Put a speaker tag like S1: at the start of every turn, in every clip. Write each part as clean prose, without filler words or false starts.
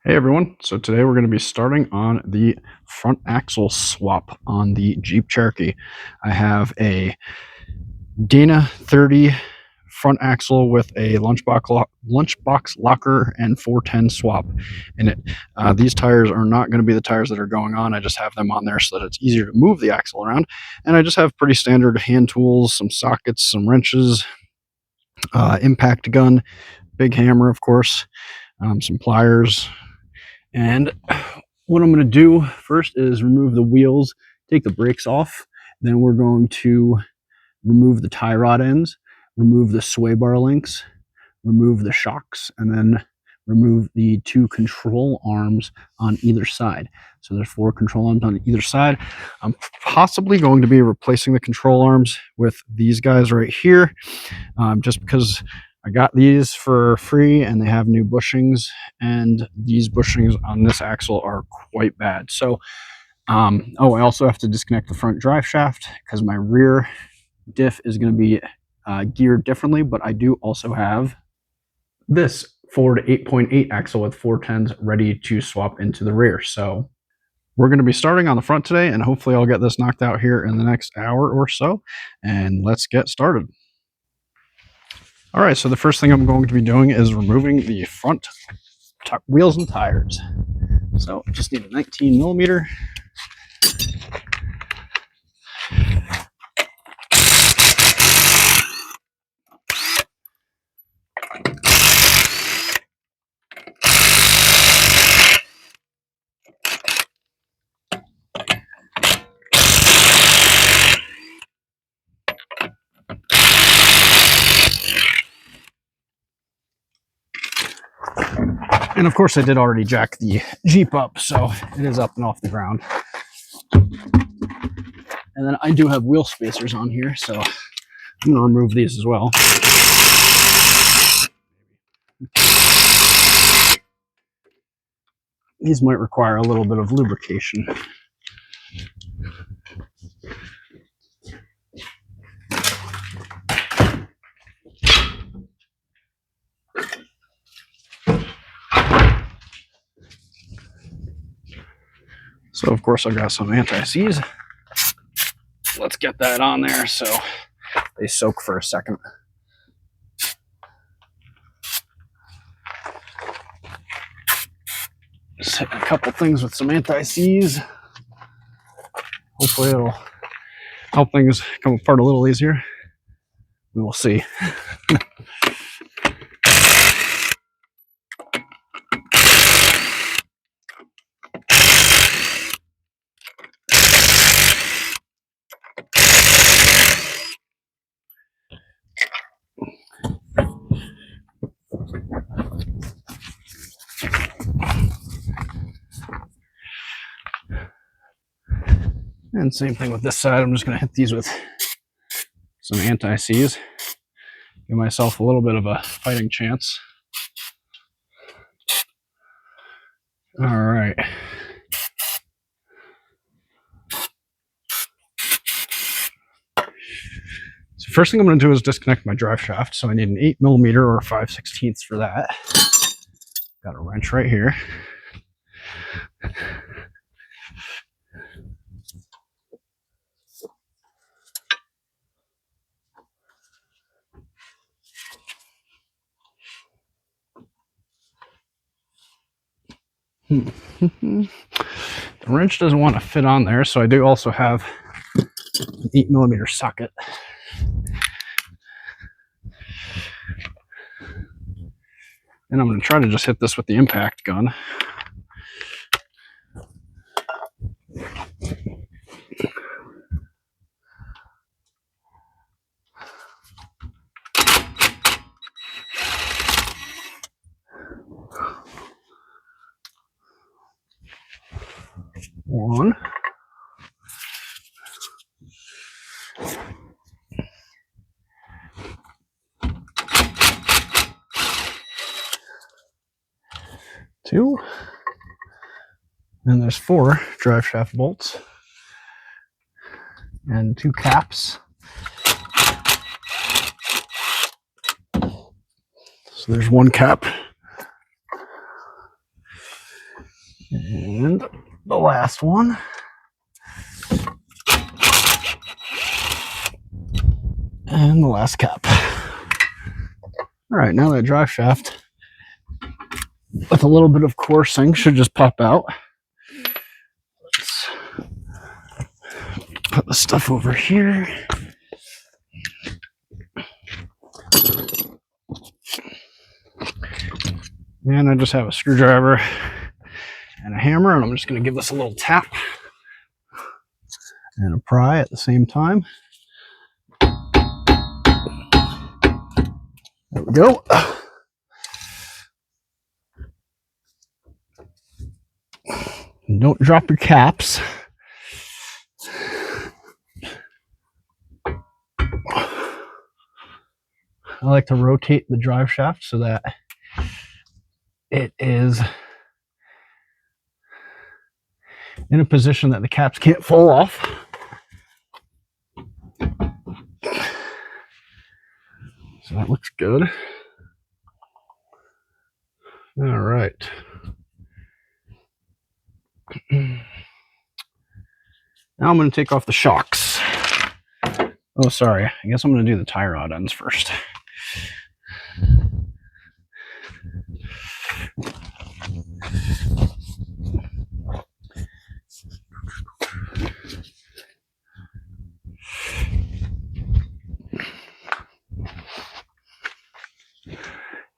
S1: Hey everyone, so today we're going to be starting on the front axle swap on the Jeep Cherokee. I have a Dana 30 front axle with a lunchbox locker and 410 swap in it. These tires are not going to be the tires that are going on. I just have them on there so that it's easier to move the axle around. And I just have pretty standard hand tools, some sockets, some wrenches, impact gun, big hammer of course, some pliers. And what I'm going to do first is remove the wheels, take the brakes off. Then we're going to remove the tie rod ends, remove the sway bar links, remove the shocks, and then remove the two control arms on either side. So there's 4 control arms on either side. I'm possibly going to be replacing the control arms with these guys right here, just because I got these for free and they have new bushings, and these bushings on this axle are quite bad. So, I also have to disconnect the front drive shaft because my rear diff is going to be geared differently, but I do also have this Ford 8.8 axle with 410s ready to swap into the rear. So we're going to be starting on the front today, and hopefully I'll get this knocked out here in the next hour or so, and let's get started. All right, so the first thing I'm going to be doing is removing the front wheels and tires. So I just need a 19 millimeter. And of course I did already jack the Jeep up, so it is up and off the ground. And then I do have wheel spacers on here, so I'm going to remove these as well. These might require a little bit of lubrication. So of course I've got some anti-seize. Let's get that on there so they soak for a second. Just hit a couple things with some anti-seize. Hopefully it'll help things come apart a little easier. We will see. And same thing with this side. I'm just going to hit these with some anti-seize. Give myself a little bit of a fighting chance. All right. So first thing I'm going to do is disconnect my drive shaft. So I need an 8 millimeter or 5/16 for that. Got a wrench right here. The wrench doesn't want to fit on there, so I do also have an 8 millimeter socket. And I'm going to try to just hit this with the impact gun. One. Two. And there's 4 drive shaft bolts. And 2 caps. So there's 1 cap. And the last one. And the last cap. All right, now that drive shaft with a little bit of coursing should just pop out. Let's put the stuff over here. And I just have a screwdriver and a hammer, and I'm just going to give this a little tap and a pry at the same time. There we go. And don't drop your caps. I like to rotate the drive shaft so that it is in a position that the caps can't fall off. So that looks good. All right. Now I'm going to take off the shocks. Oh, sorry. I guess I'm going to do the tie rod ends first.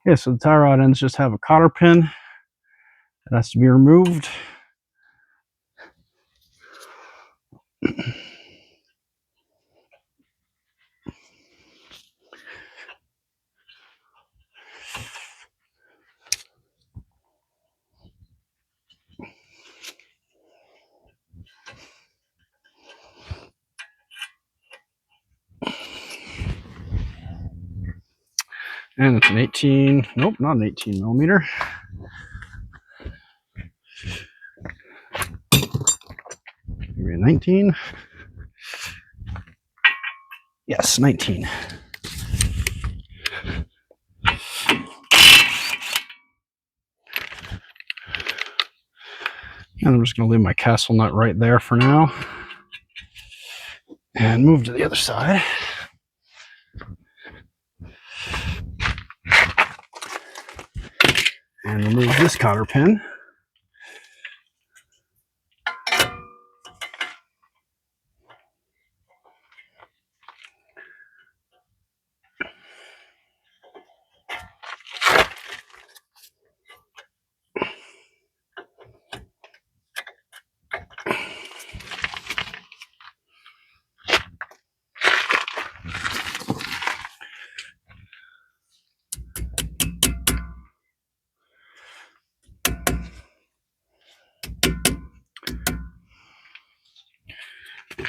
S1: Okay, so the tie rod ends just have a cotter pin that has to be removed. And it's an 18, nope, not an 18 millimeter. Maybe a 19. Yes, 19. And I'm just going to leave my castle nut right there for now. And move to the other side. And remove this cotter pin.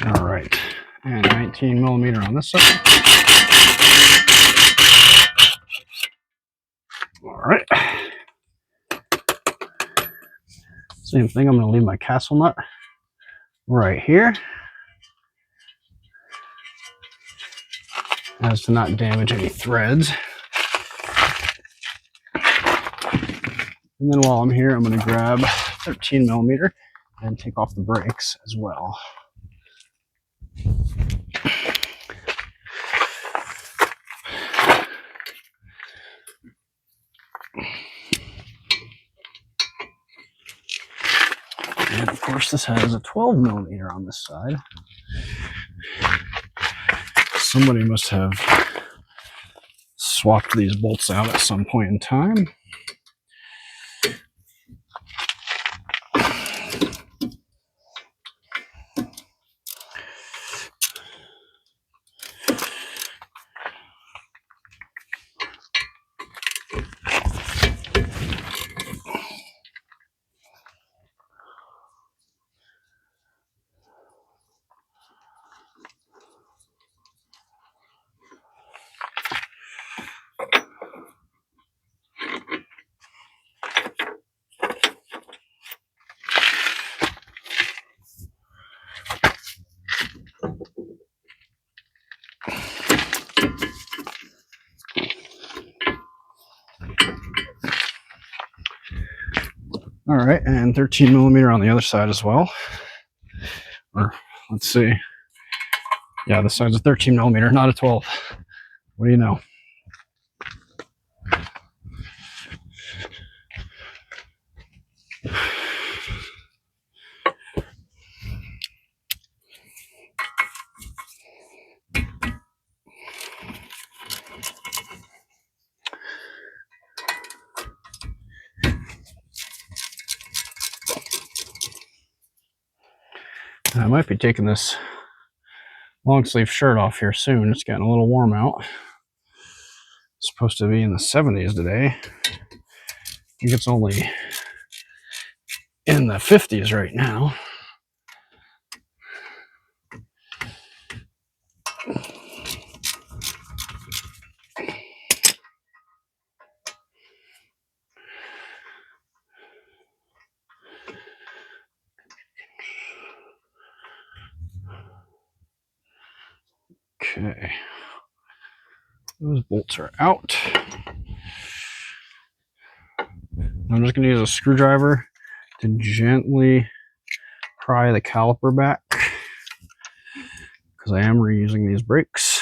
S1: All right, and 19 millimeter on this side. All right. Same thing, I'm going to leave my castle nut right here as to not damage any threads. And then while I'm here, I'm going to grab 13 millimeter and take off the brakes as well. And of course, this has a 12 millimeter on this side. Somebody must have swapped these bolts out at some point in time. All right, and 13 millimeter on the other side as well. Or let's see. Yeah, this side's a 13 millimeter, not a 12. What do you know? I might be taking this long sleeve shirt off here soon. It's getting a little warm out. It's supposed to be in the 70s today. I think it's only in the 50s right now. Okay. Those bolts are out. I'm just going to use a screwdriver to gently pry the caliper back because I am reusing these brakes.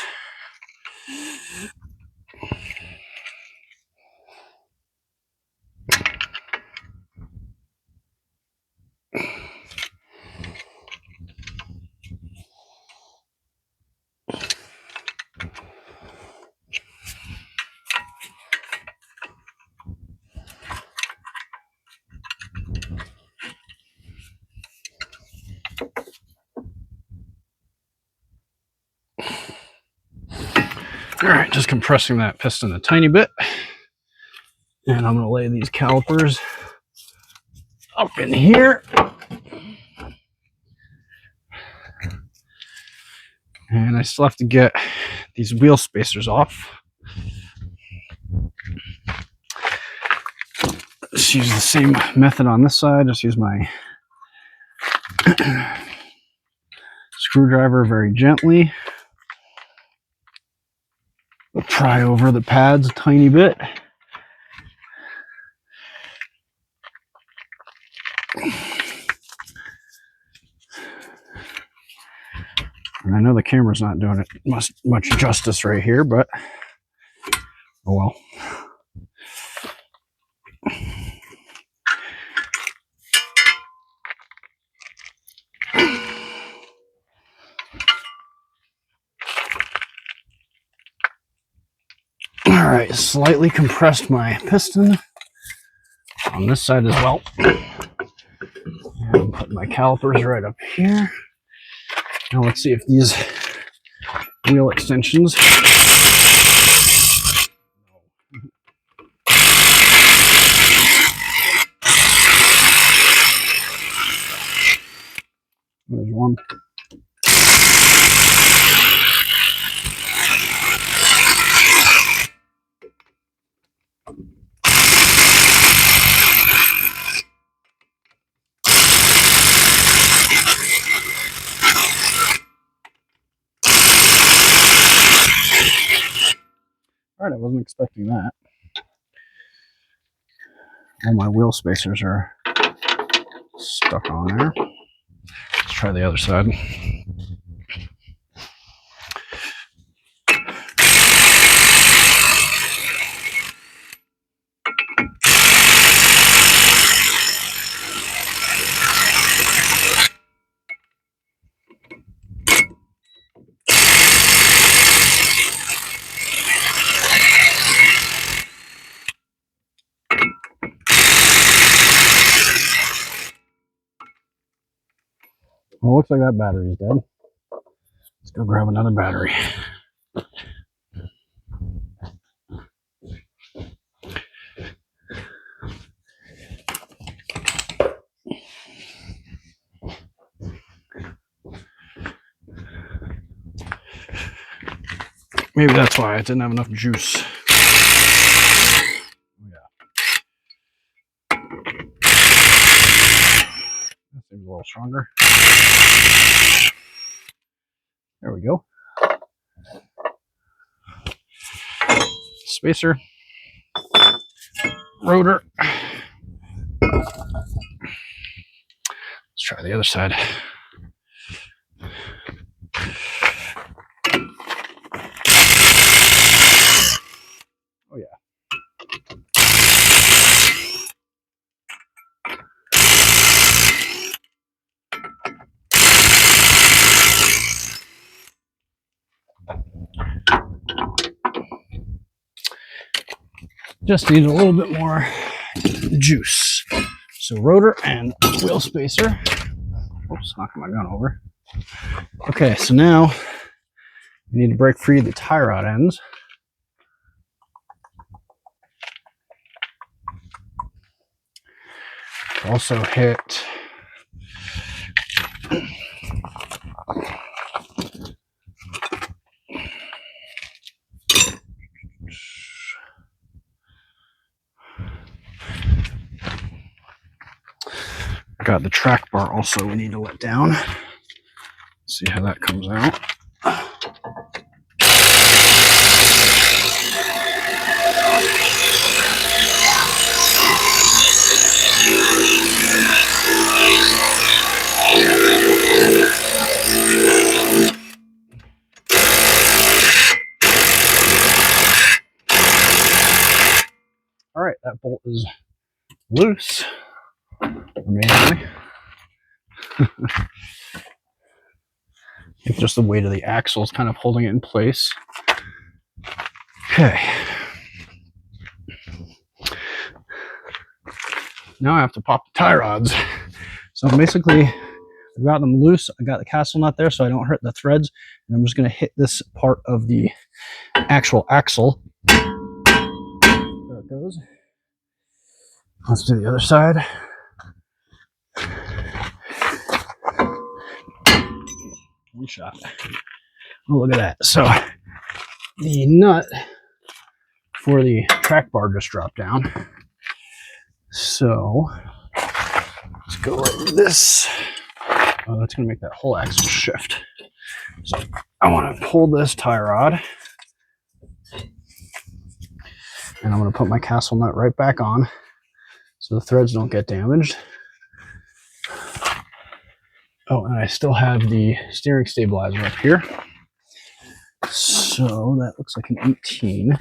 S1: All right, just compressing that piston a tiny bit. And I'm going to lay these calipers up in here. And I still have to get these wheel spacers off. Just use the same method on this side. Just use my screwdriver very gently. Pry over the pads a tiny bit. And I know the camera's not doing it much justice right here, but oh well. All right, slightly compressed my piston on this side as well. And put my calipers right up here. Now let's see if these wheel extensions. There's one. All right, I wasn't expecting that. All my wheel spacers are stuck on there. Let's try the other side. Well, looks like that battery's dead. Let's go grab another battery. Maybe that's why I didn't have enough juice. Yeah. That seems a little stronger. There we go. Spacer. Rotor. Let's try the other side. Oh yeah. Just need a little bit more juice. So rotor and wheel spacer. Oops, knocking my gun over. Okay, so now we need to break free the tie rod ends. Also hit got the track bar also we need to let down. See how that comes out. All right, that bolt is loose. Amazingly. It's just the weight of the axle is kind of holding it in place. Okay. Now I have to pop the tie rods. So basically, I've got them loose. I got the castle nut there so I don't hurt the threads. And I'm just going to hit this part of the actual axle. There it goes. Let's do the other side. One shot. Oh, look at that. So the nut for the track bar just dropped down. So let's go like this. Oh, that's going to make that whole axle shift. So I want to pull this tie rod. And I'm going to put my castle nut right back on so the threads don't get damaged. Oh, and I still have the steering stabilizer up here. So that looks like an 18.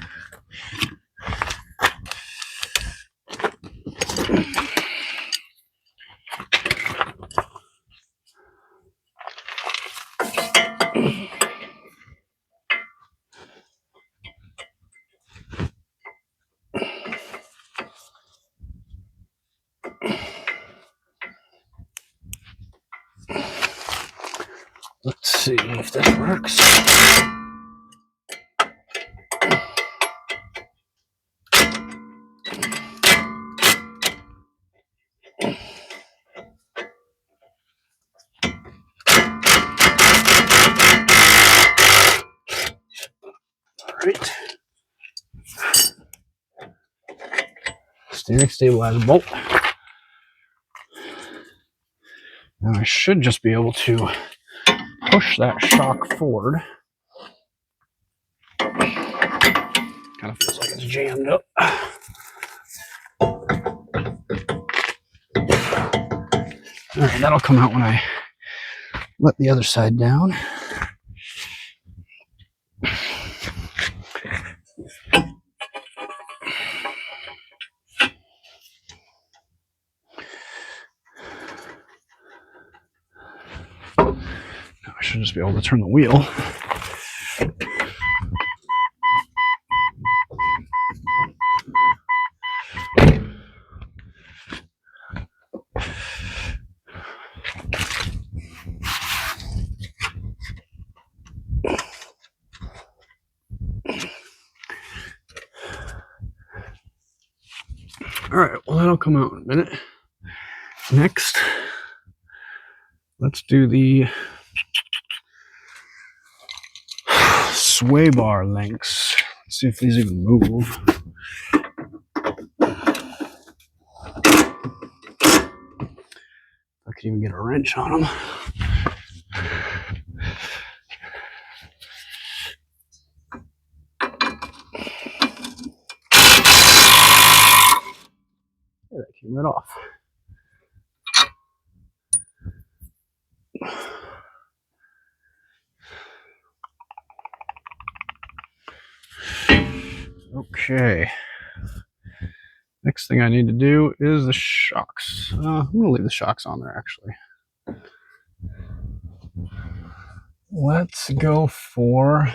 S1: Let's see if this works. All right. Steering stabilizer bolt. Now I should just be able to push that shock forward. Kind of feels like it's jammed up. All right, that'll come out when I let the other side down. Now I should just be able to turn the wheel. All right, well, that'll come out in a minute. Next, let's do the sway bar links. Let's see if these even move. I can even get a wrench on them. Yeah, that came right off. Okay. Next thing I need to do is the shocks. I'm going to leave the shocks on there, actually. Let's go for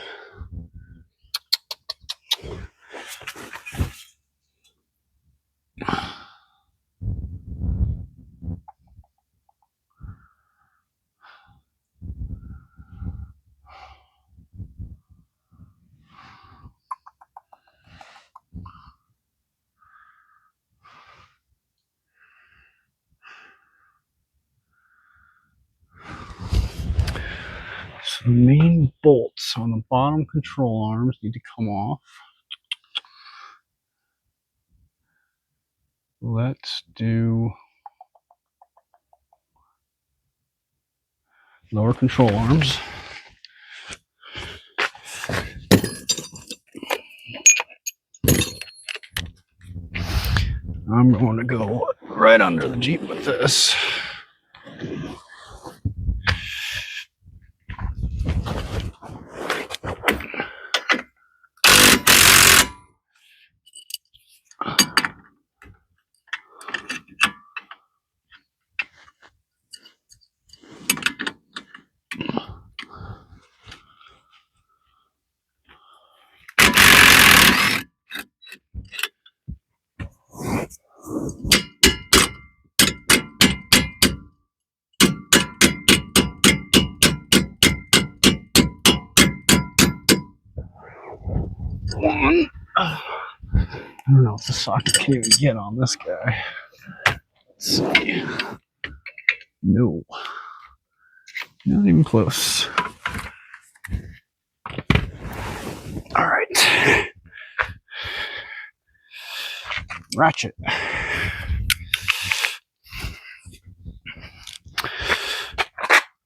S1: so the main bolts on the bottom control arms need to come off. Let's do lower control arms. I'm going to go right under the Jeep with this. One. I don't know if the socket can even get on this guy. Let's see. No. Not even close. All right. Ratchet.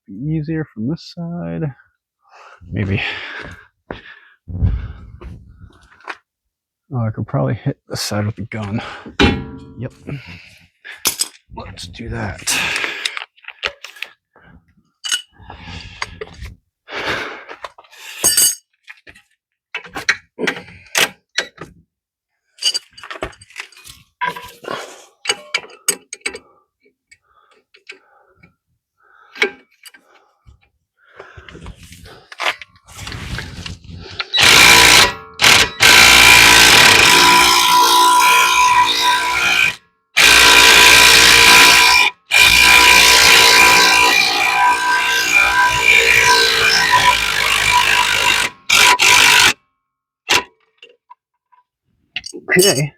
S1: Be easier from this side. Maybe. Oh, I could probably hit the side with the gun. Yep. Let's do that. Okay.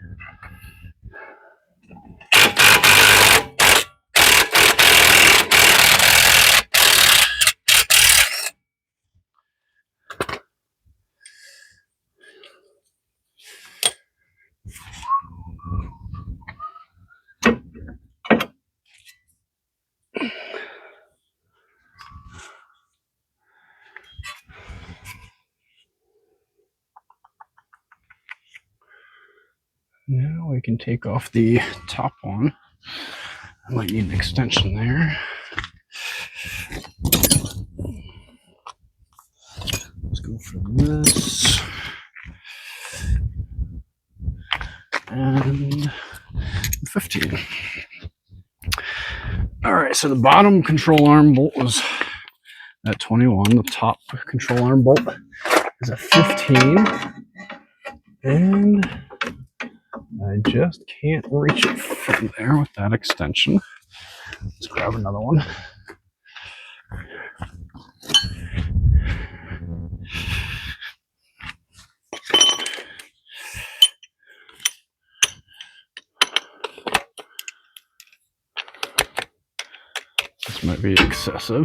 S1: Now we can take off the top one. I might need an extension there. Let's go for this. And 15. All right, so the bottom control arm bolt was at 21. The top control arm bolt is at 15. And I just can't reach it from there with that extension. Let's grab another one. This might be excessive.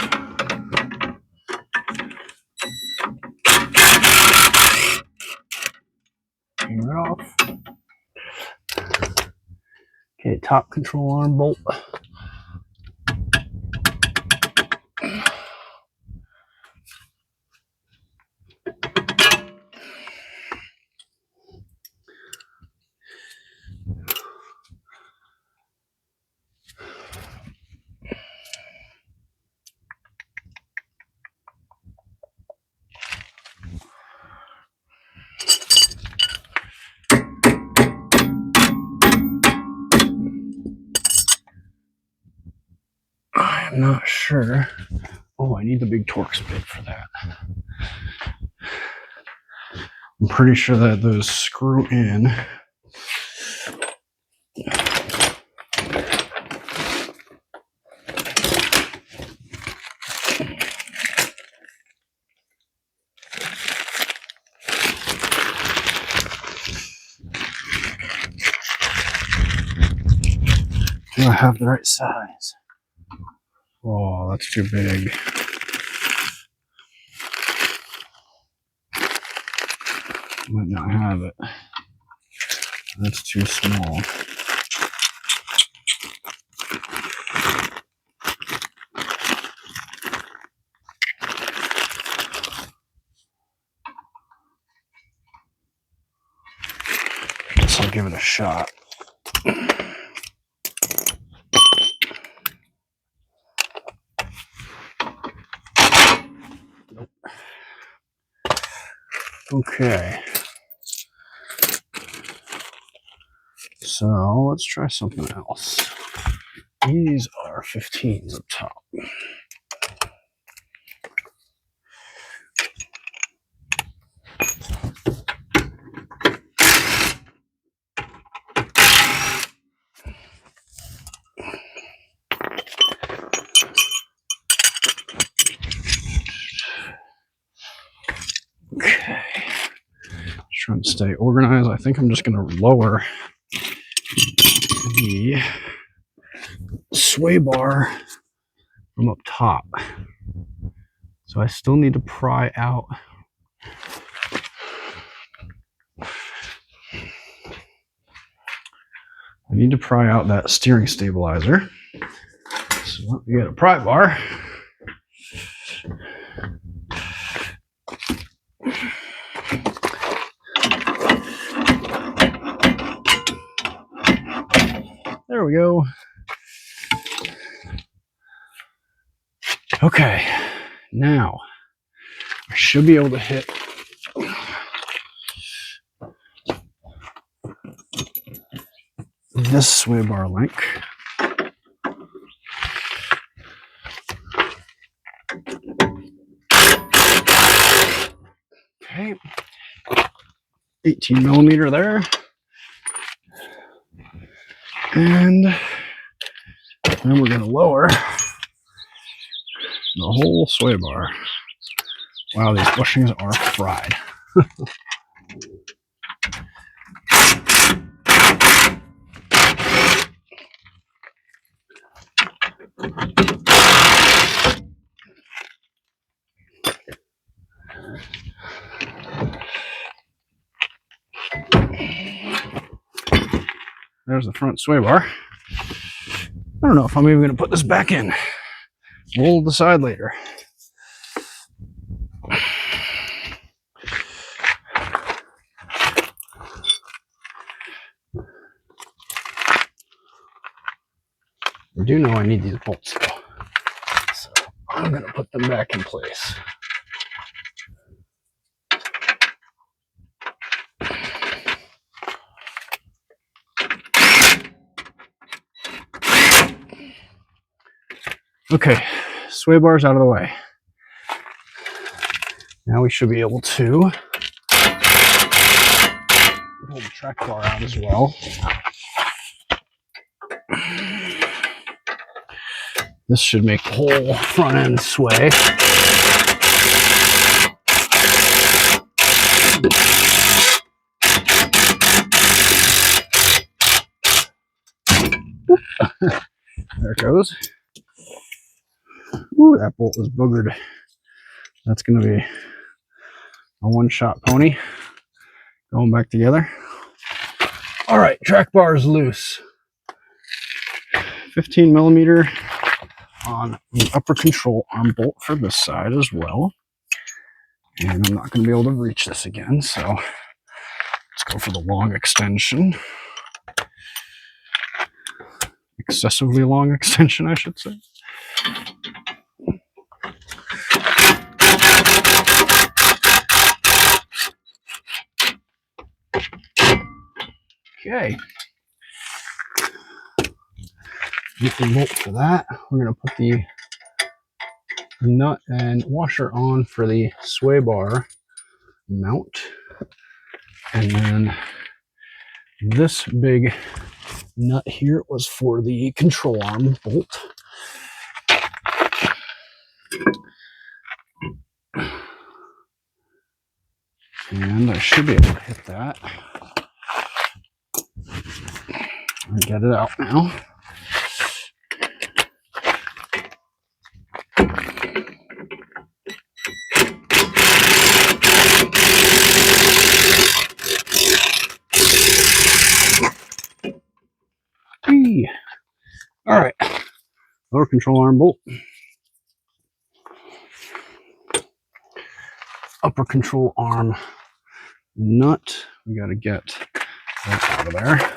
S1: Clean it off. Okay, top control arm bolt. I'm not sure. Oh, I need the big Torx bit for that. I'm pretty sure that those screw in. Do I have the right size? Oh, that's too big. Might not have it. That's too small. Guess I'll give it a shot. Nope. Okay. So let's try something else. These are 15s up top. Okay. Just trying to stay organized. I think I'm just going to lower the sway bar from up top. So I still need to pry out that steering stabilizer. So let me get a pry bar. There we go. Okay, now I should be able to hit this sway bar link. Okay, 18 millimeter there. And then we're going to lower the whole sway bar. Wow, these bushings are fried. There's the front sway bar. I don't know if I'm even going to put this back in. We'll decide later. I do know I need these bolts though, so I'm going to put them back in place. Okay, sway bar's out of the way. Now we should be able to pull the track bar out as well. This should make the whole front end sway. There it goes. Ooh, that bolt is boogered. That's going to be a one-shot pony. Going back together. All right, track bar is loose. 15 millimeter on the upper control arm bolt for this side as well. And I'm not going to be able to reach this again, so let's go for the long extension. Excessively long extension, I should say. Okay. get the bolt for that. We're going to put the nut and washer on for the sway bar mount. And then this big nut here was for the control arm bolt. And I should be able to hit that. I'll get it out now. Whee. All right, lower control arm bolt. Upper control arm nut. We got to get that out of there.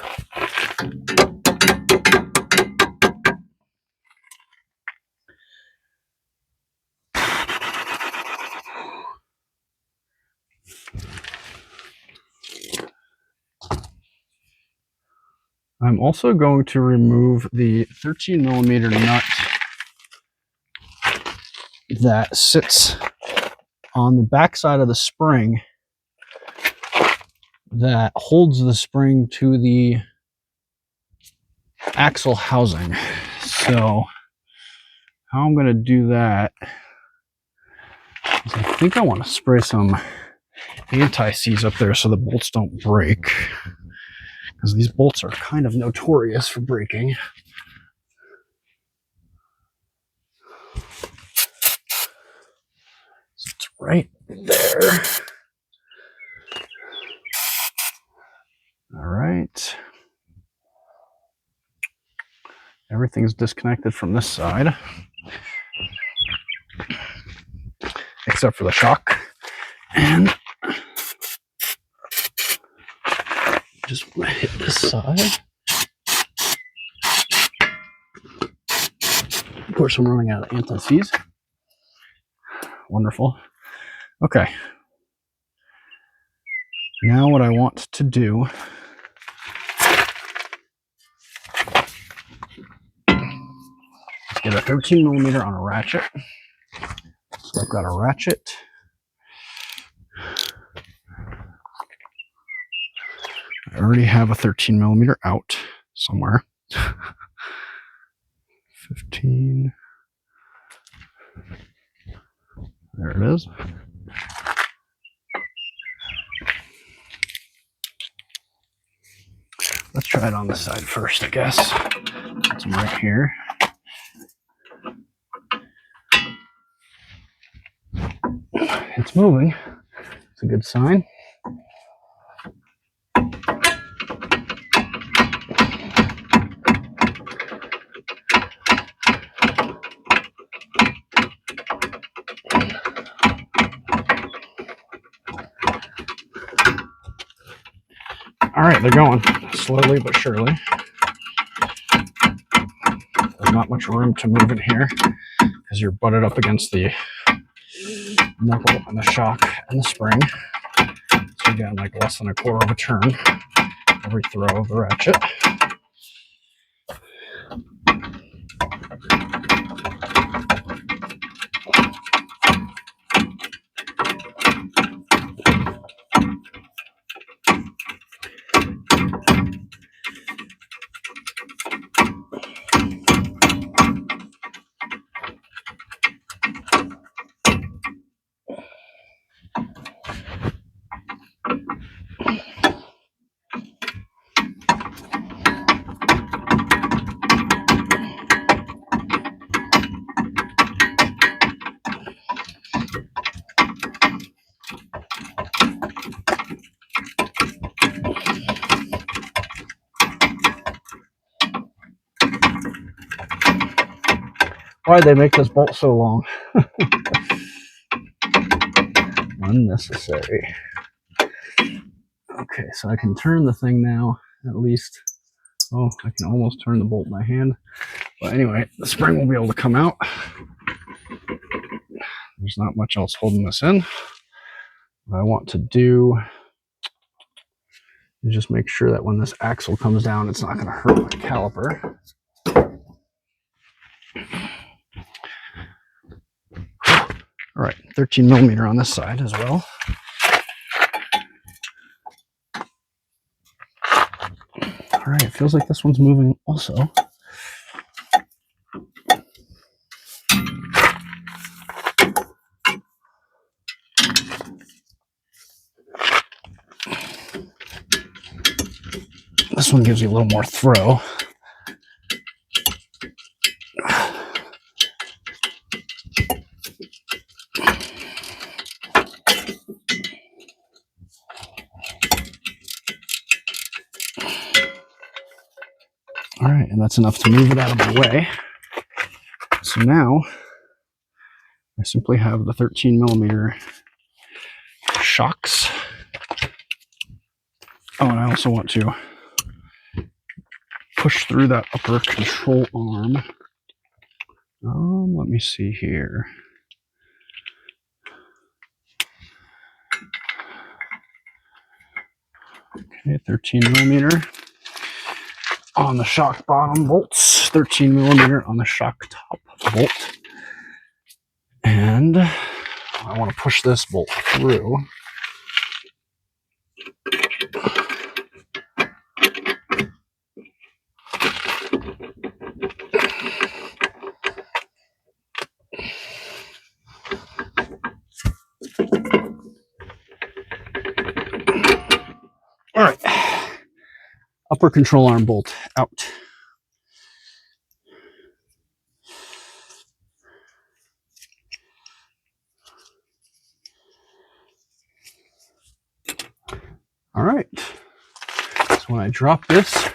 S1: I'm also going to remove the 13 millimeter nut that sits on the back side of the spring that holds the spring to the axle housing. So how I'm going to do that is I think I want to spray some anti-seize up there so the bolts don't break, because these bolts are kind of notorious for breaking. So it's right there. All right. Everything's disconnected from this side, except for the shock. And just want to hit this side. Of course, I'm running out of anti-seize. Wonderful. Okay. Now what I want to do is get a 13 millimeter on a ratchet. So I've got a ratchet. I already have a 13 millimeter out somewhere. 15. There it is. Let's try it on this side first, I guess. It's right here. It's moving. It's a good sign. All right, they're going slowly but surely. There's not much room to move in here because you're butted up against the knuckle and the shock and the spring. So you're getting like less than a quarter of a turn every throw of the ratchet. Why'd they make this bolt so long? Unnecessary. Okay, so I can turn the thing now, at least. Oh, I can almost turn the bolt by hand. But anyway, the spring will be able to come out. There's not much else holding this in. What I want to do is just make sure that when this axle comes down, it's not going to hurt my caliper. All right, 13 millimeter on this side as well. All right, it feels like this one's moving also. This one gives you a little more throw. All right, and that's enough to move it out of the way. So now I simply have the 13 millimeter shocks. Oh, and I also want to push through that upper control arm. Let me see here. Okay, 13 millimeter on the shock bottom bolts, 13 millimeter on the shock top bolt. And I want to push this bolt through. All right, upper control arm bolt out. All right, so when I drop this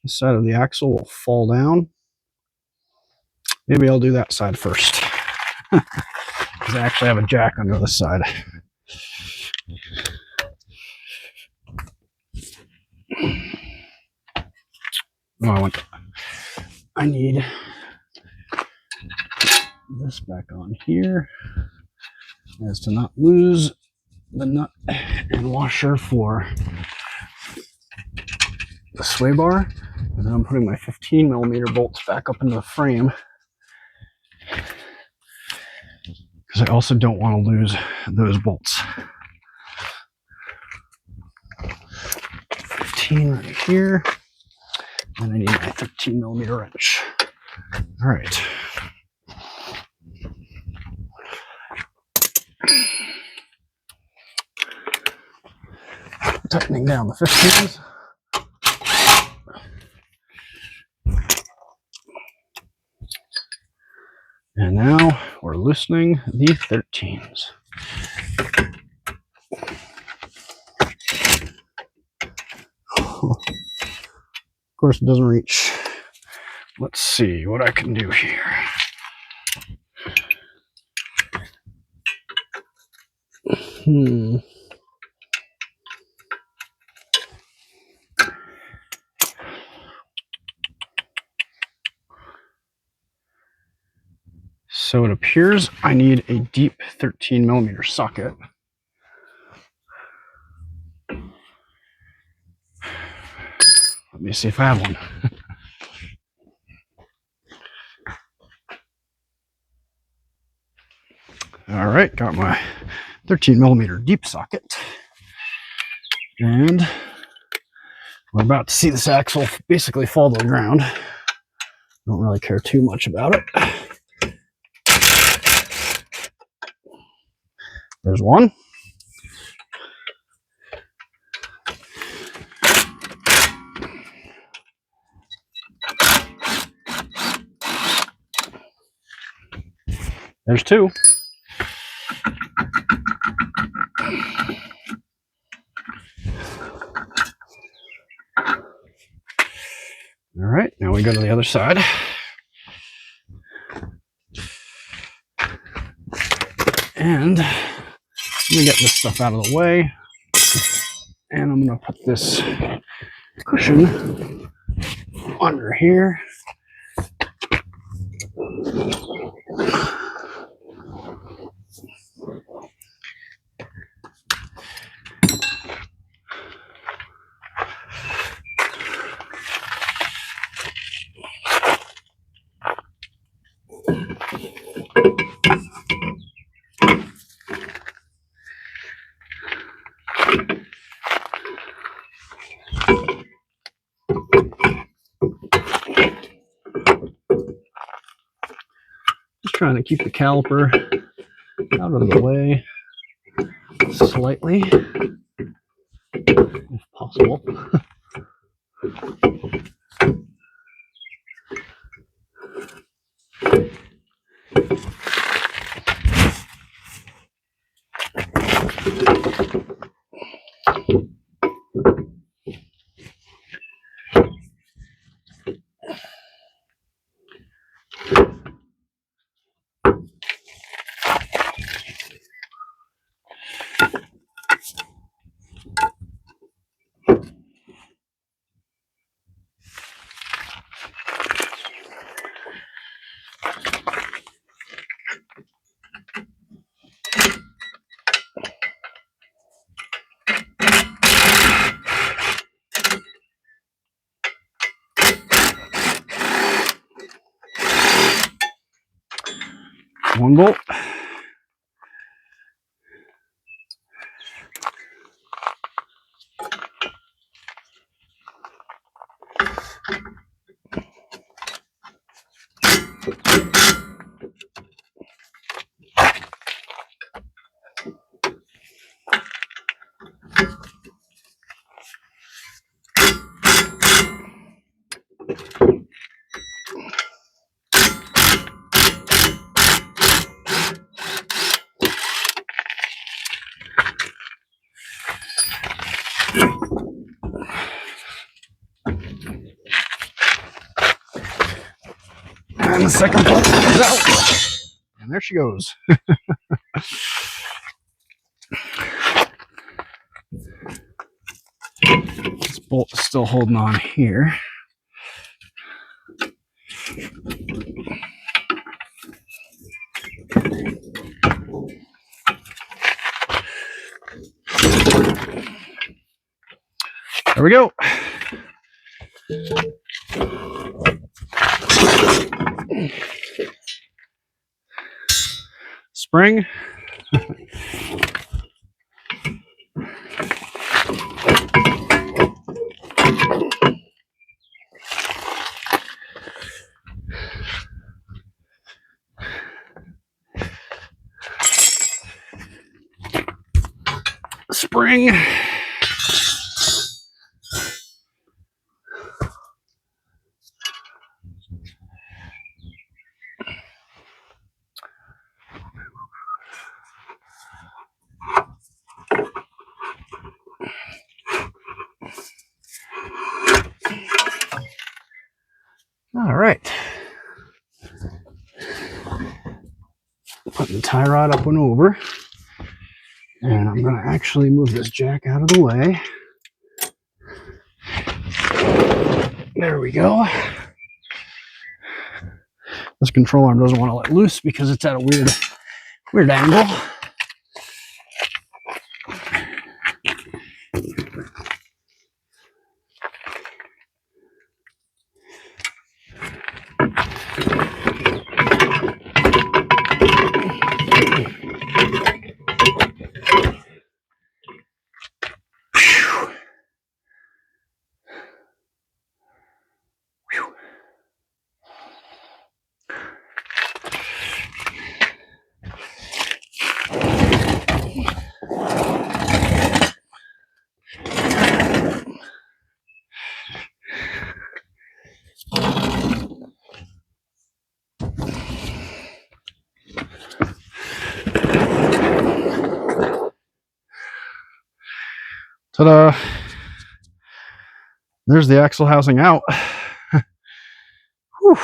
S1: side of the axle will fall down. Maybe I'll do that side first, because I actually have a jack under the side. Oh, I need this back on here as to not lose the nut and washer for the sway bar. And then I'm putting my 15 millimeter bolts back up into the frame, because I also don't want to lose those bolts. 15 right here, and I need my 13 millimeter wrench. All right. Tightening down the 15s. And now we're loosening the 13s. Of course, it doesn't reach. Let's see what I can do here. So it appears I need a deep 13 millimeter socket. Let me see if I have one. All right, got my 13 millimeter deep socket. And we're about to see this axle basically fall to the ground. Don't really care too much about it. There's one. There's two. All right, now we go to the other side. And I'm gonna get this stuff out of the way. And I'm gonna put this cushion under here. trying to keep the caliper out of the way slightly, if possible. One bolt. And the second bolt comes out. And there she goes. This bolt is still holding on here. There we go. Spring. Spring. All right. Putting the tie rod up and over. And I'm going to actually move this jack out of the way. There we go. This control arm doesn't want to let loose because it's at a weird angle. Ta-da! There's the axle housing out. Whew.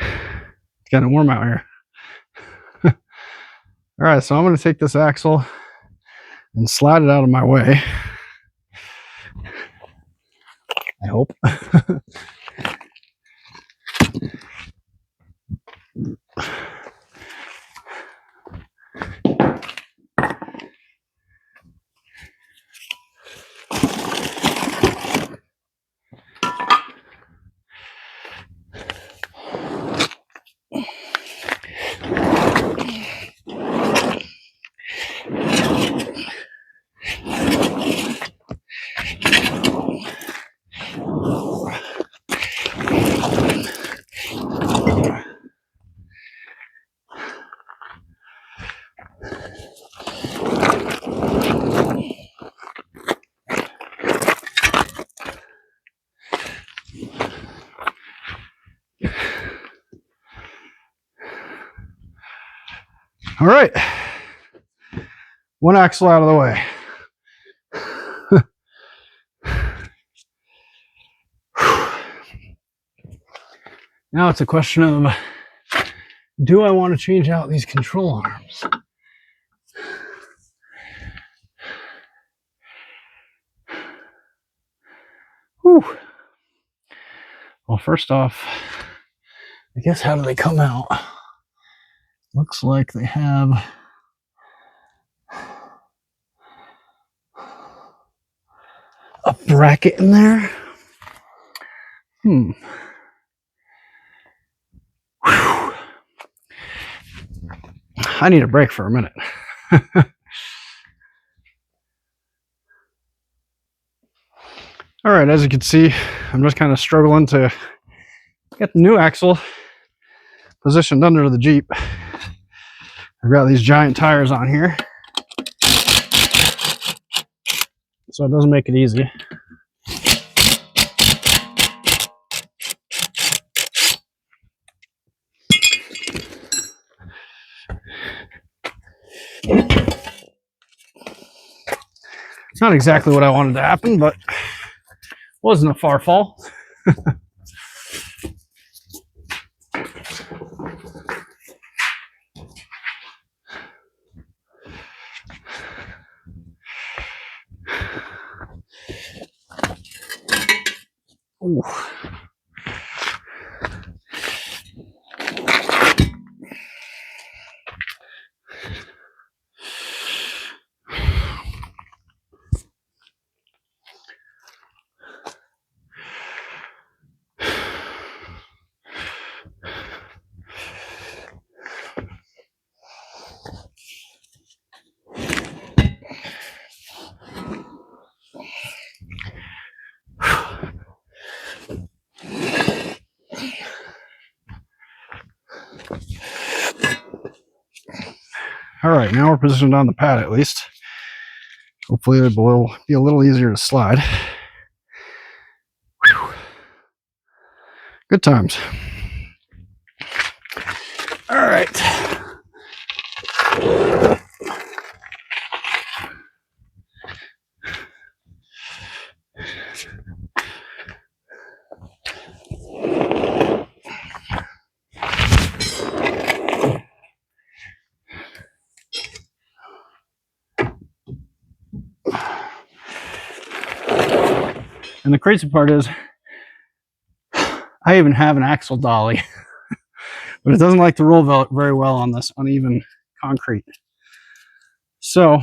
S1: It's getting warm out here. All right, so I'm going to take this axle and slide it out of my way. I hope. All right, one axle out of the way. Now it's a question of, do I want to change out these control arms? Whew. Well, first off, I guess how do they come out? Looks like they have a bracket in there. Whew. I need a break for a minute. All right, as you can see, I'm just kind of struggling to get the new axle positioned under the Jeep. I've got these giant tires on here, so it doesn't make it easy. It's not exactly what I wanted to happen, but it wasn't a far fall. Ooh. All right, now we're positioned on the pad at least. Hopefully it will be a little easier to slide. Whew. Good times. All right. And the crazy part is, I even have an axle dolly, but it doesn't like to roll very well on this uneven concrete. So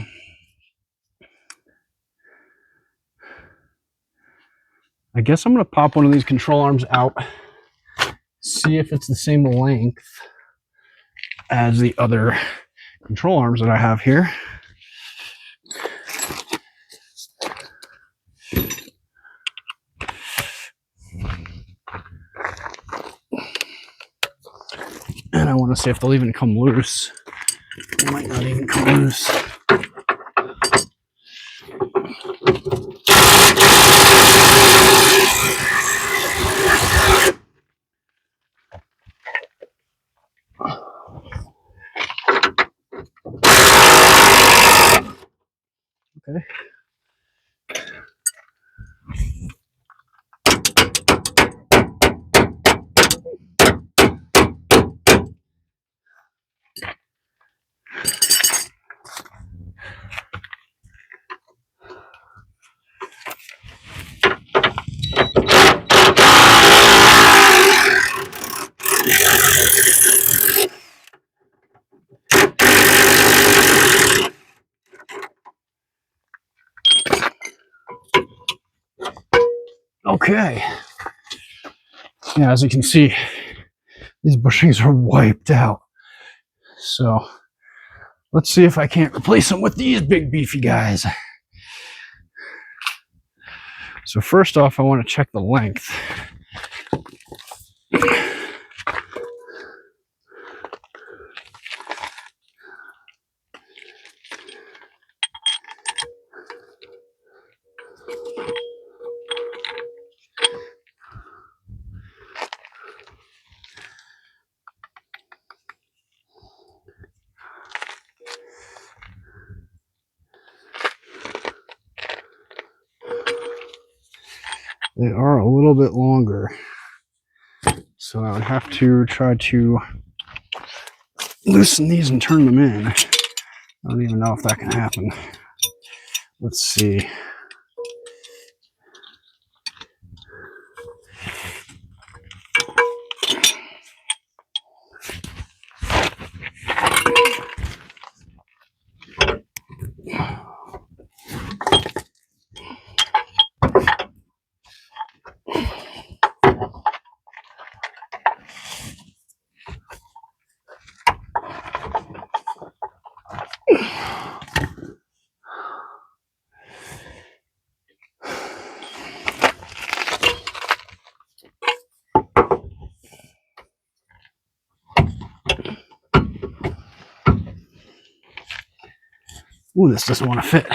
S1: I guess I'm going to pop one of these control arms out, see if it's the same length as the other control arms that I have here. And I want to see if they'll even come loose. They might not even come loose. Okay. Okay. Yeah, as you can see, these bushings are wiped out. So let's see if I can't replace them with these big beefy guys. So first off, I want to check the length. they are a little bit longer. So I would have to try to loosen these and turn them in. I don't even know if that can happen. Let's see. Ooh, this doesn't want to fit.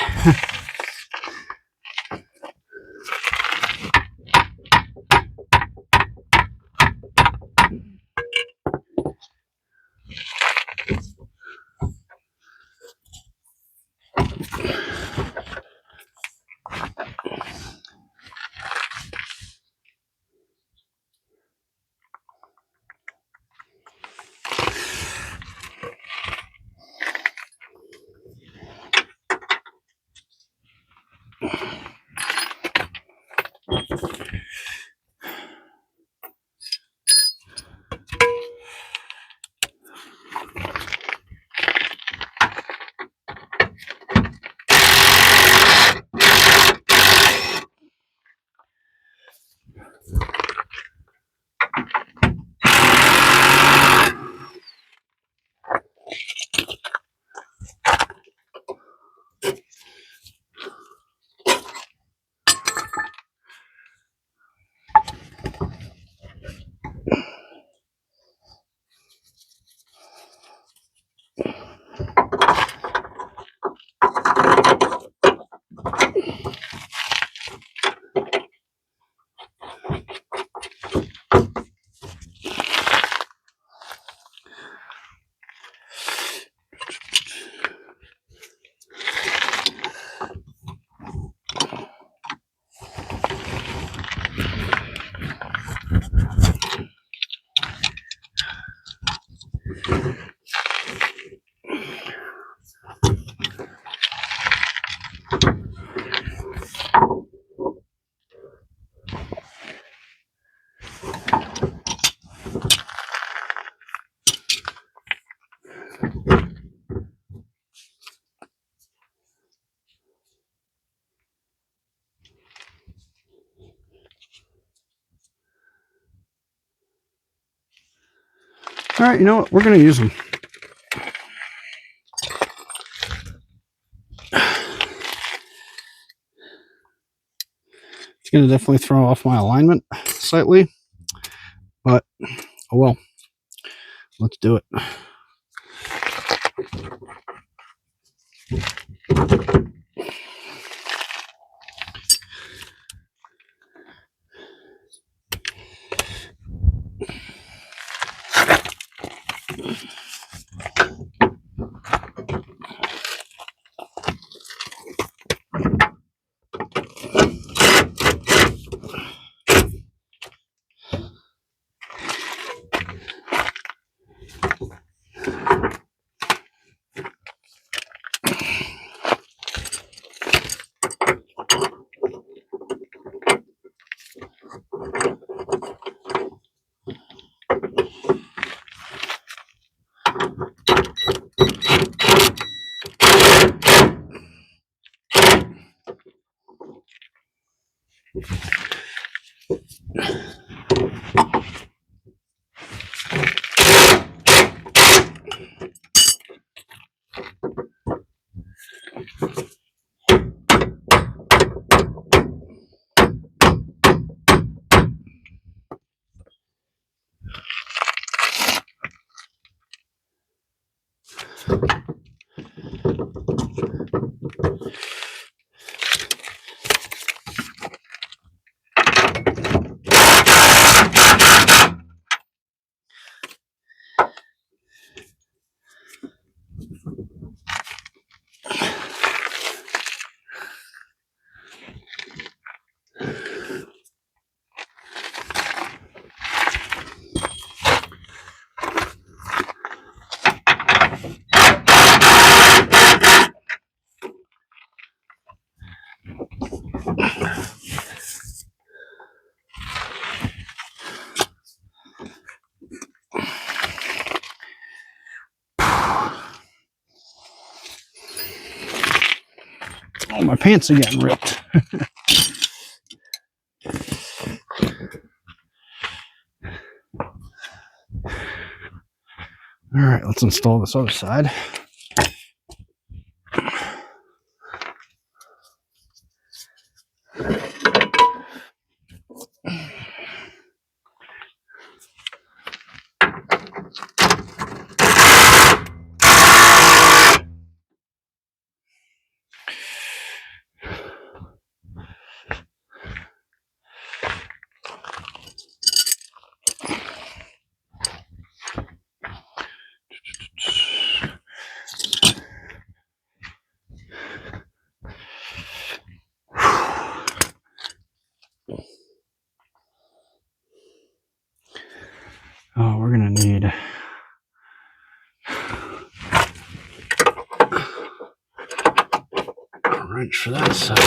S1: All right, you know what? We're going to use them. It's going to definitely throw off my alignment slightly, but oh well. Let's do it. Oh, my pants are getting ripped. All right, let's install this other side. Oh, we're gonna need a wrench for that side.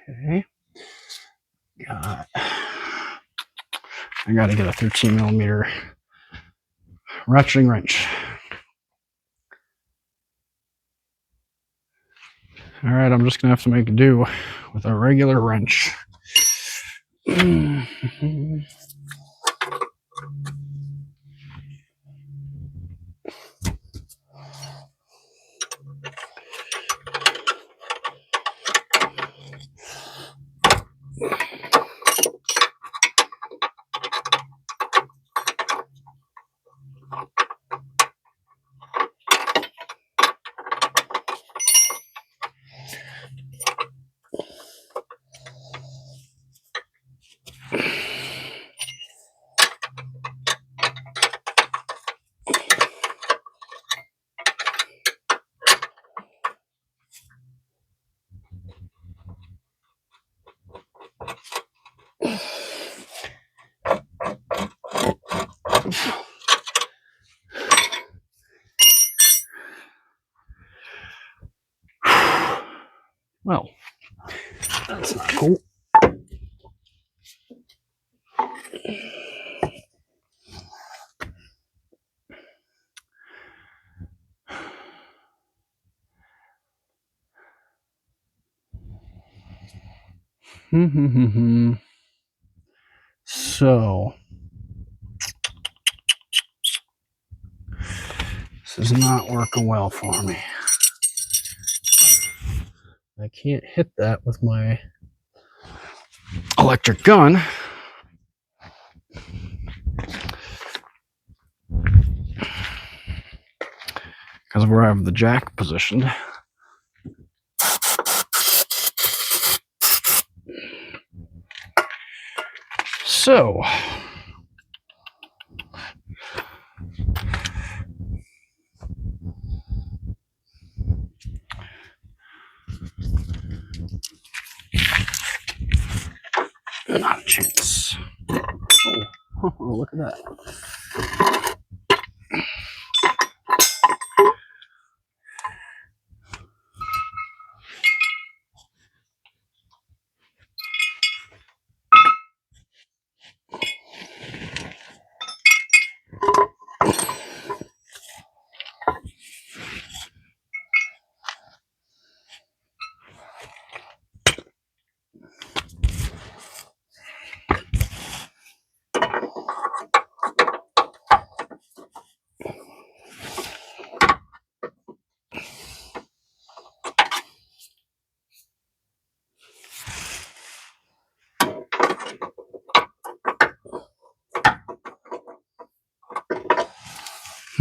S1: Okay. I gotta get a 13 millimeter ratcheting wrench. All right, I'm just gonna have to make do with a regular wrench. Well, that's not cool. So, this is not working well for me. I can't hit that with my electric gun. Because of where I have the jack positioned. So, not a chance. Oh, look at that.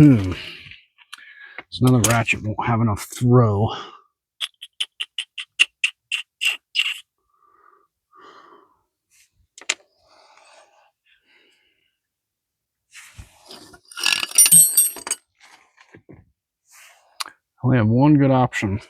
S1: So another ratchet won't have enough throw. I only have one good option.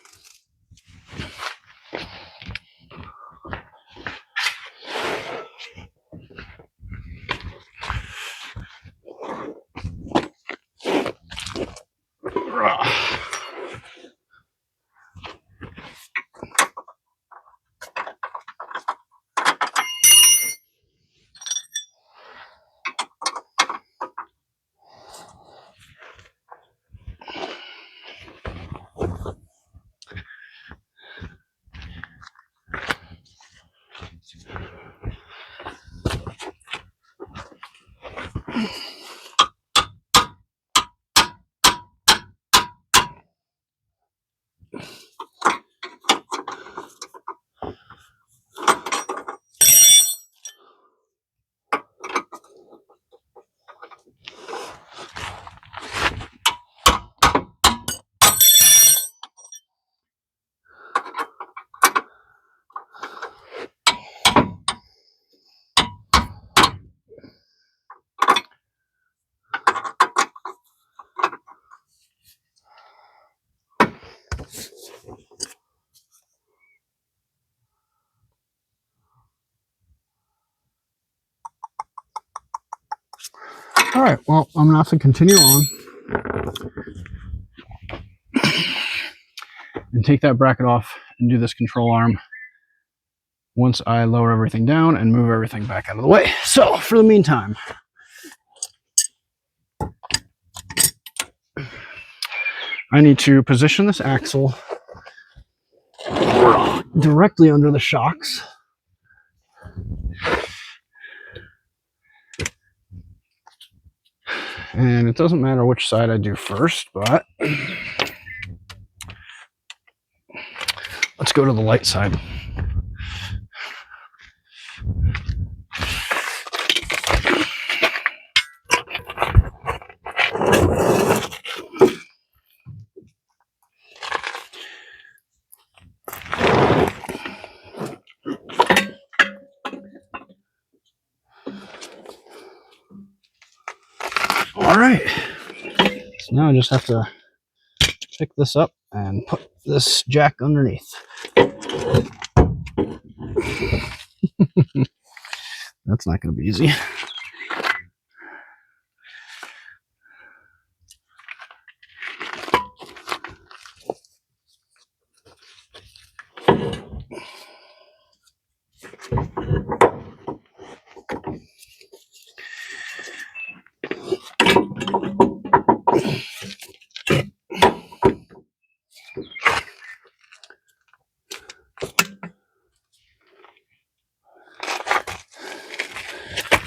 S1: All right, well, I'm gonna have to continue on and take that bracket off and do this control arm once I lower everything down and move everything back out of the way. So for the meantime, I need to position this axle directly under the shocks. And it doesn't matter which side I do first, but let's go to the light side. All right, so now I just have to pick this up and put this jack underneath. That's not going to be easy.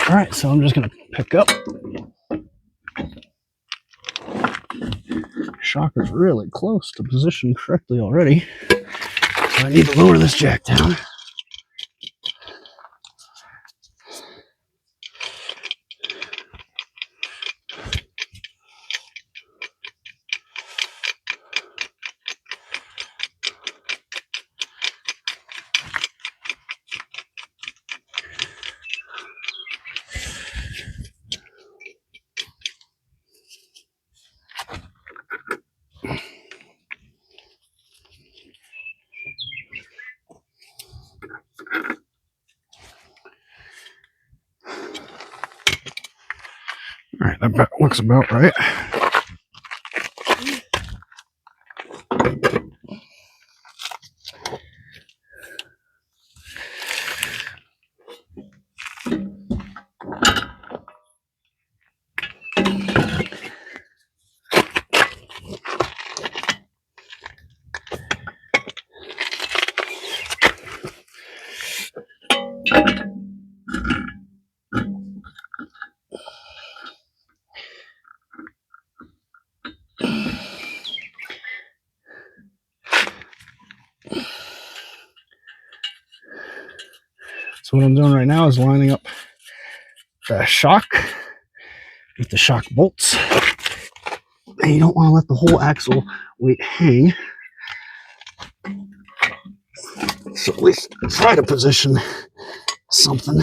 S1: All right, so I'm just going to pick up. Shocker's really close to position correctly already. So I need to lower this jack down. All right, that looks about right. So what I'm doing right now is lining up the shock with the shock bolts. And you don't want to let the whole axle weight hang. So at least try to position something.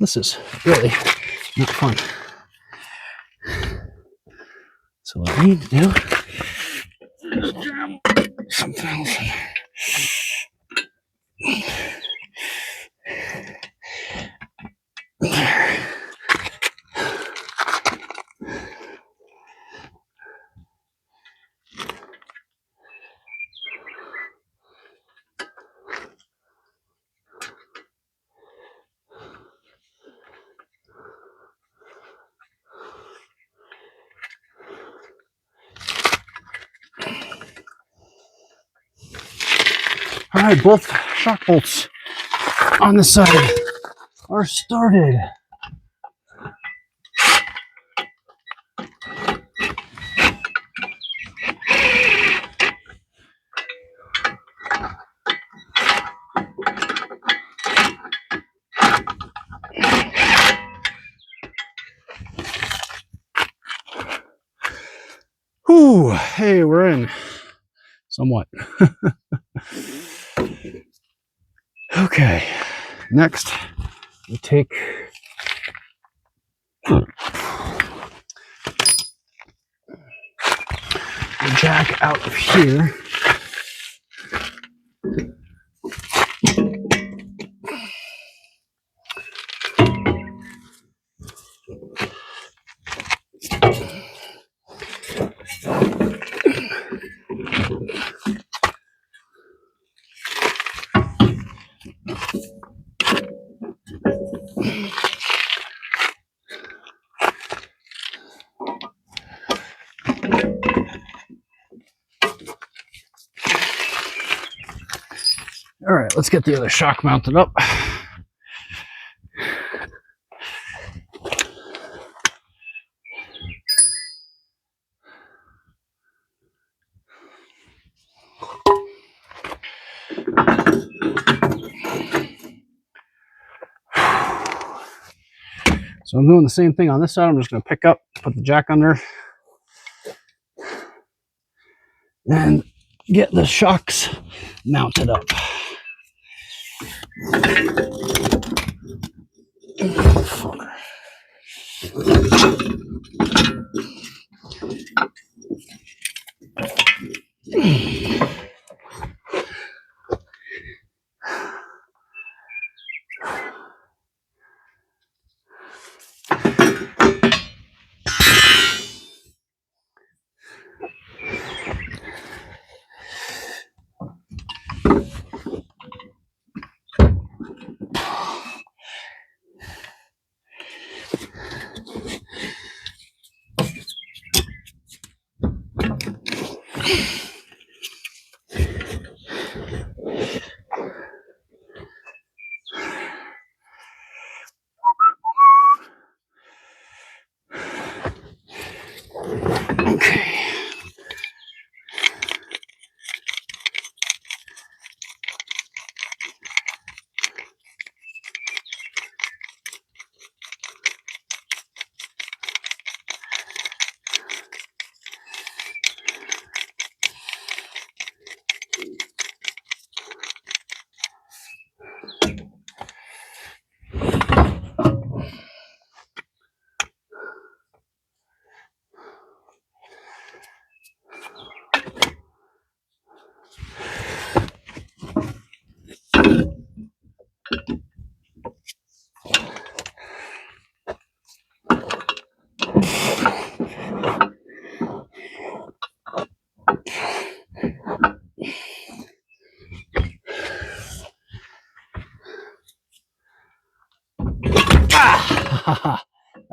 S1: This is really not fun. So what I need to do is jam something else in there. All right, both shock bolts on the side are started. Whew, hey, we're in. Somewhat. Okay, next we take the jack out of here. All right, let's get the other shock mounted up. So I'm doing the same thing on this side. I'm just going to pick up, put the jack under, and get the shocks mounted up.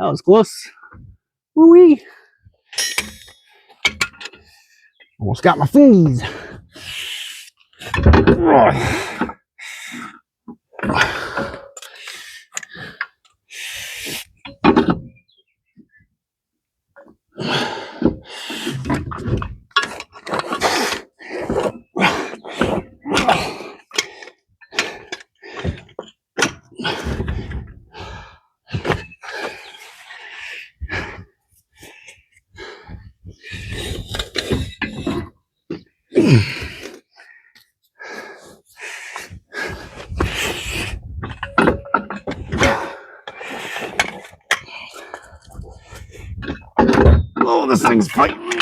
S1: That was close. Woo-wee. Almost got my fingies. Oh, this thing's fighting me.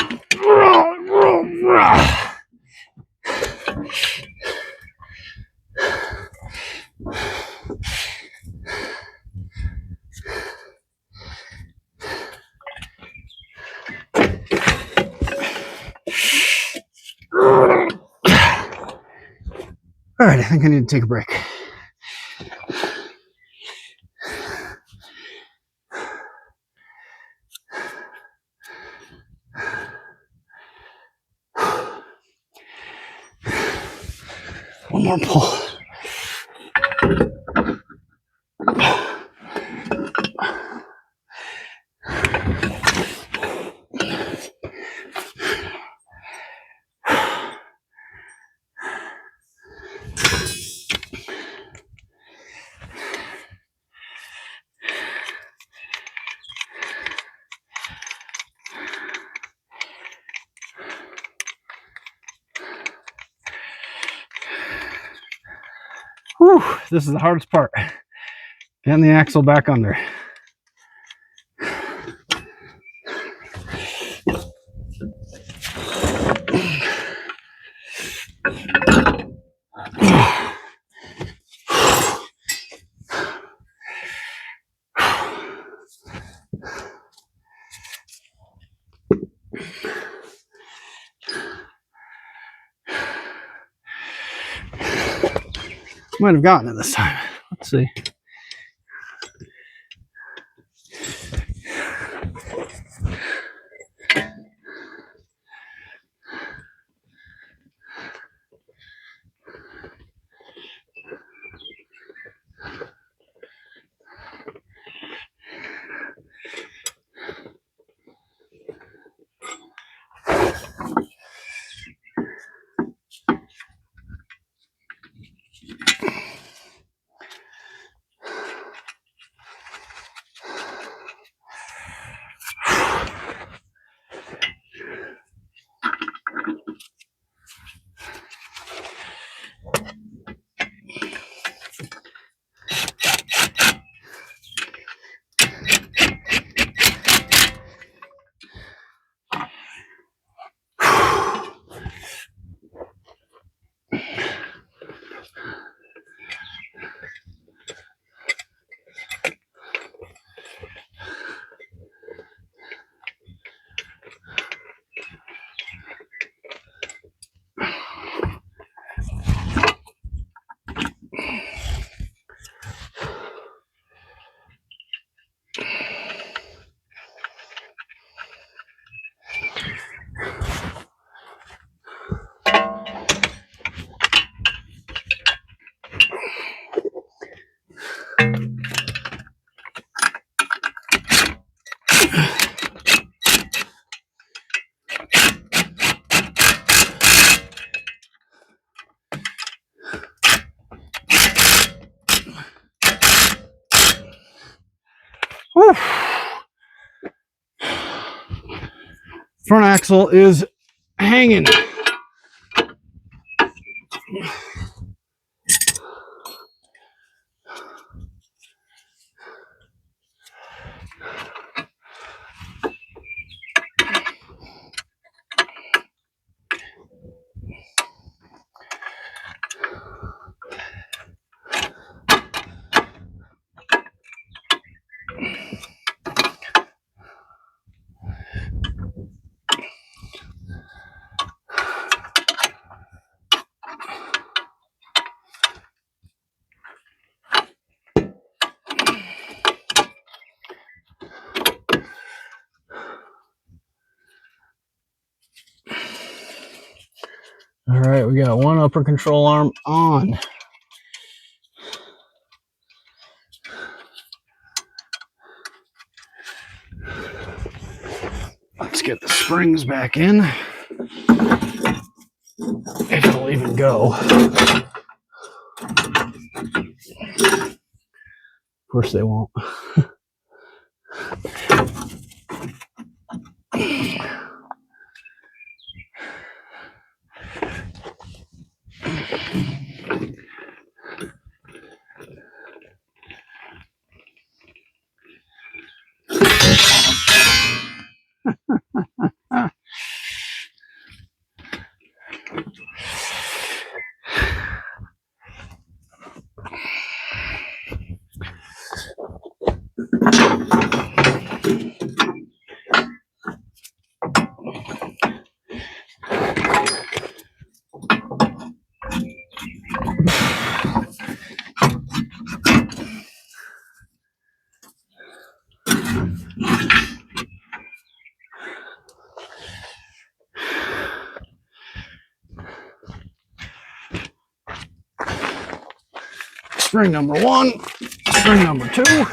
S1: All right, I think I need to take a break. One more pull. Whew, this is the hardest part. Getting the axle back under. Might have gotten it this time. Let's see. Whew. Front axle is hanging. All right, we got one upper control arm on. Let's get the springs back in. If it'll even go. Of course they won't. Spring number one, spring number two.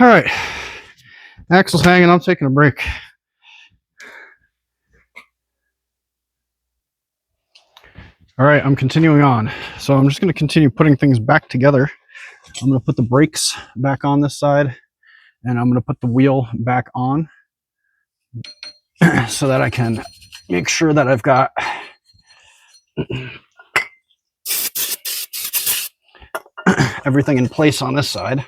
S1: All right, axle's hanging, I'm taking a break. All right, I'm continuing on. So I'm just going to continue putting things back together. I'm going to put the brakes back on this side, and I'm going to put the wheel back on so that I can make sure that I've got everything in place on this side.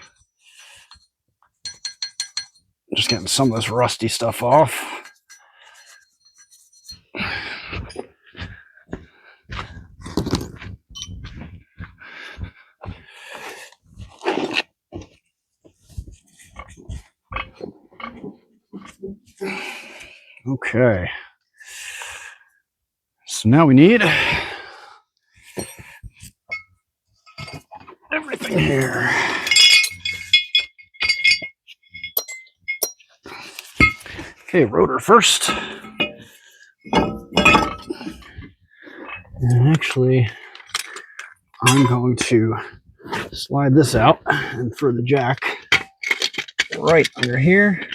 S1: Just getting some of this rusty stuff off. Okay. So now we need everything here. Okay, rotor first. And actually, I'm going to slide this out and throw the jack right under here.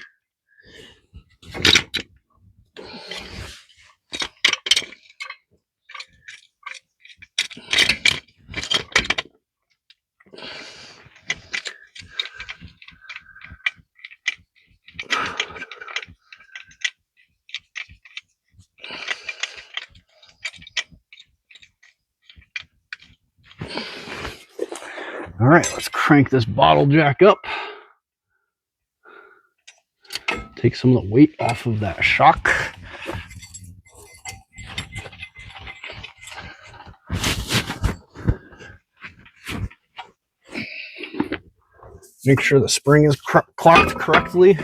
S1: All right, let's crank this bottle jack up. Take some of the weight off of that shock. Make sure the spring is clocked correctly.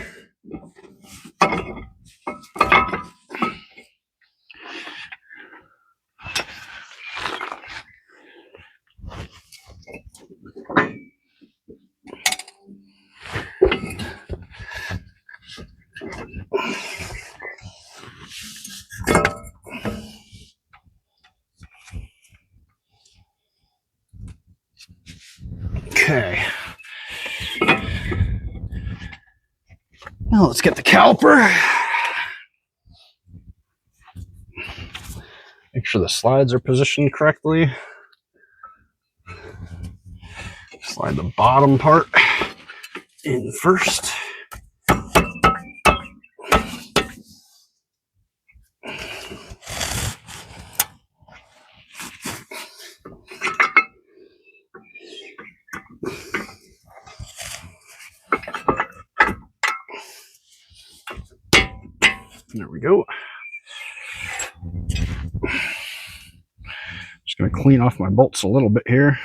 S1: Now let's get the caliper. Make sure the slides are positioned correctly. Slide the bottom part in first. There we go. Just going to clean off my bolts a little bit here.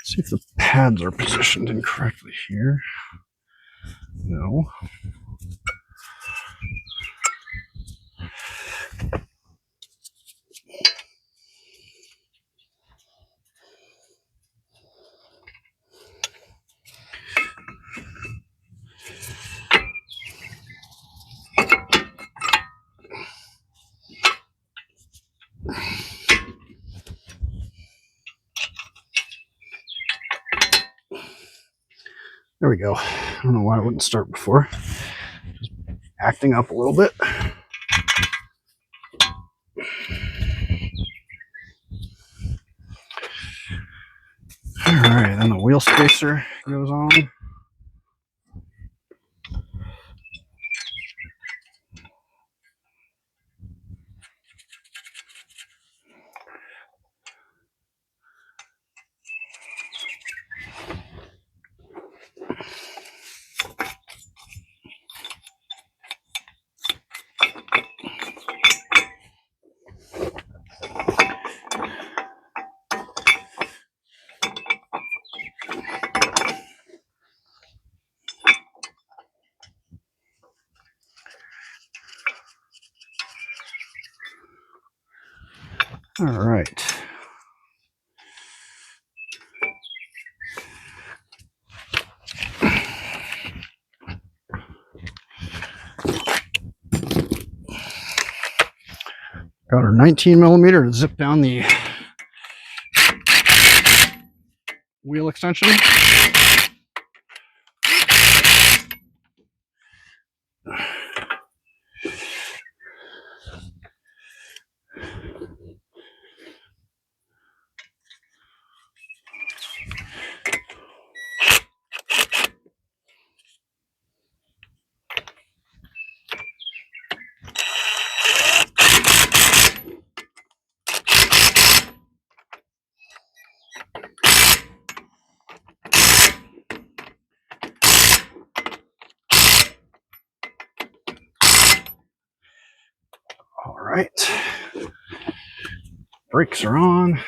S1: See if the pads are positioned incorrectly here. No. There we go. I don't know why it wouldn't start before. Just acting up a little bit. All right, then the wheel spacer goes on. All right. Got our 19 millimeter to zip down the wheel extension. All right. Brakes are on.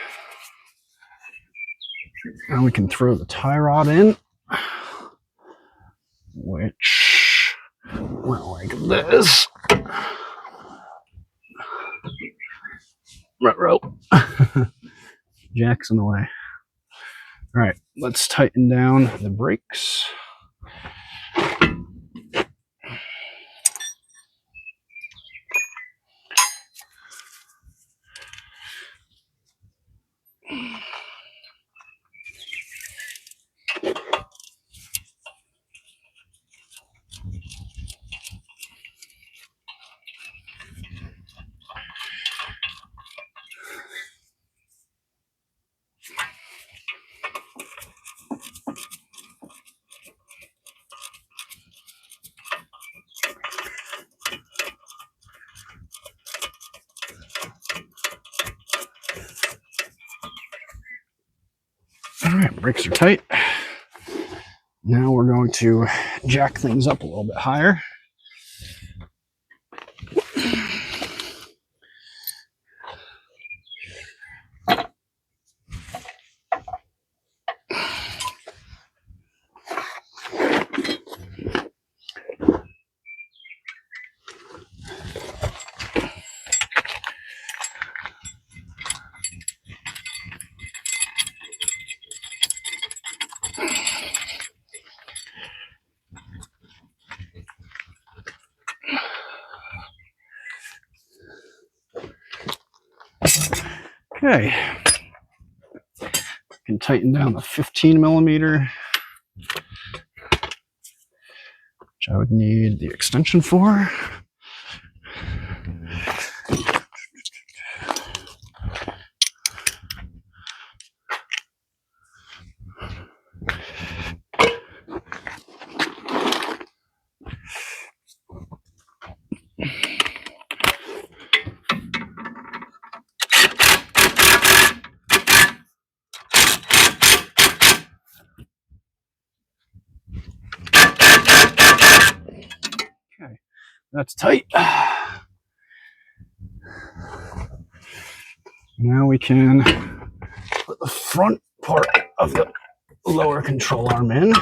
S1: Now we can throw the tie rod in, which went like this. Right rope. Jack's in the way. All right, let's tighten down the brakes. Brakes are tight. Now we're going to jack things up a little bit higher. Okay, can tighten down the 15 millimeter, which I would need the extension for. Okay, that's tight. Now we can put the front part of the lower control arm in.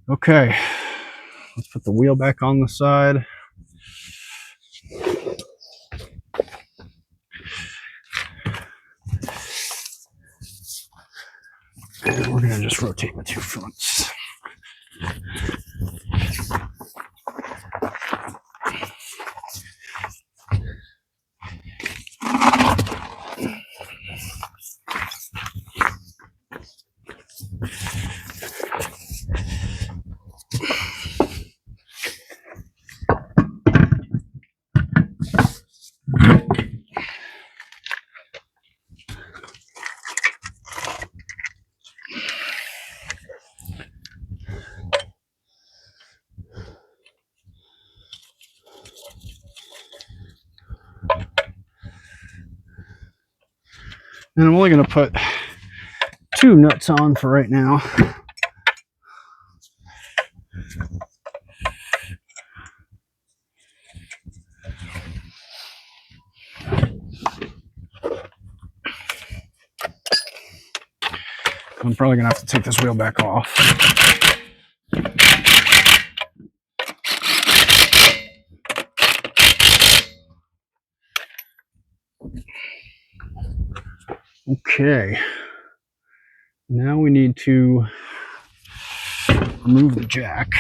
S1: Okay, let's put the wheel back on the side. And we're gonna just rotate the two fronts. And I'm only going to put 2 nuts on for right now. I'm probably going to have to take this wheel back off. Okay. Now we need to remove the jack.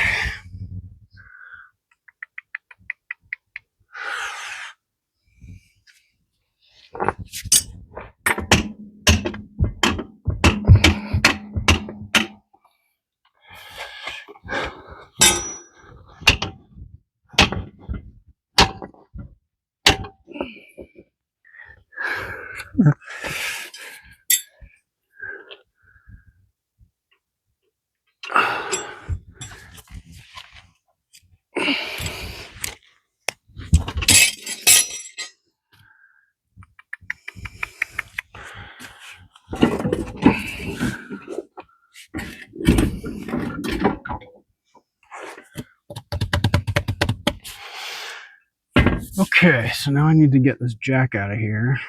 S1: Okay, so now I need to get this jack out of here.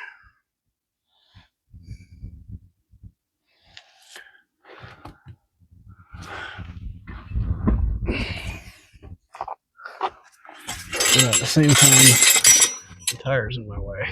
S1: But at the same time, the tire's in my way.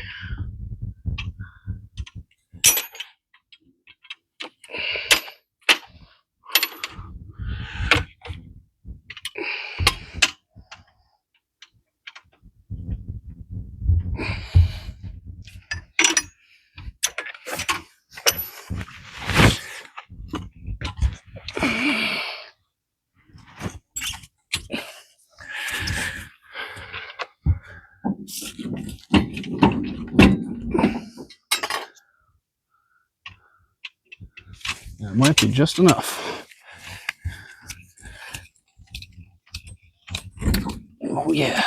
S1: might be just enough. Oh yeah.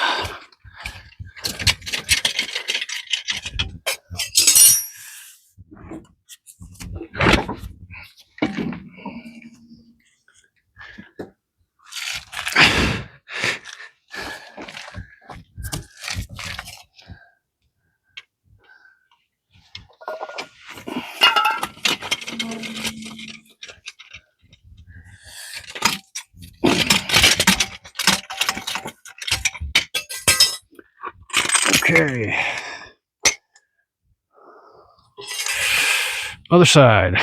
S1: Okay. Other side.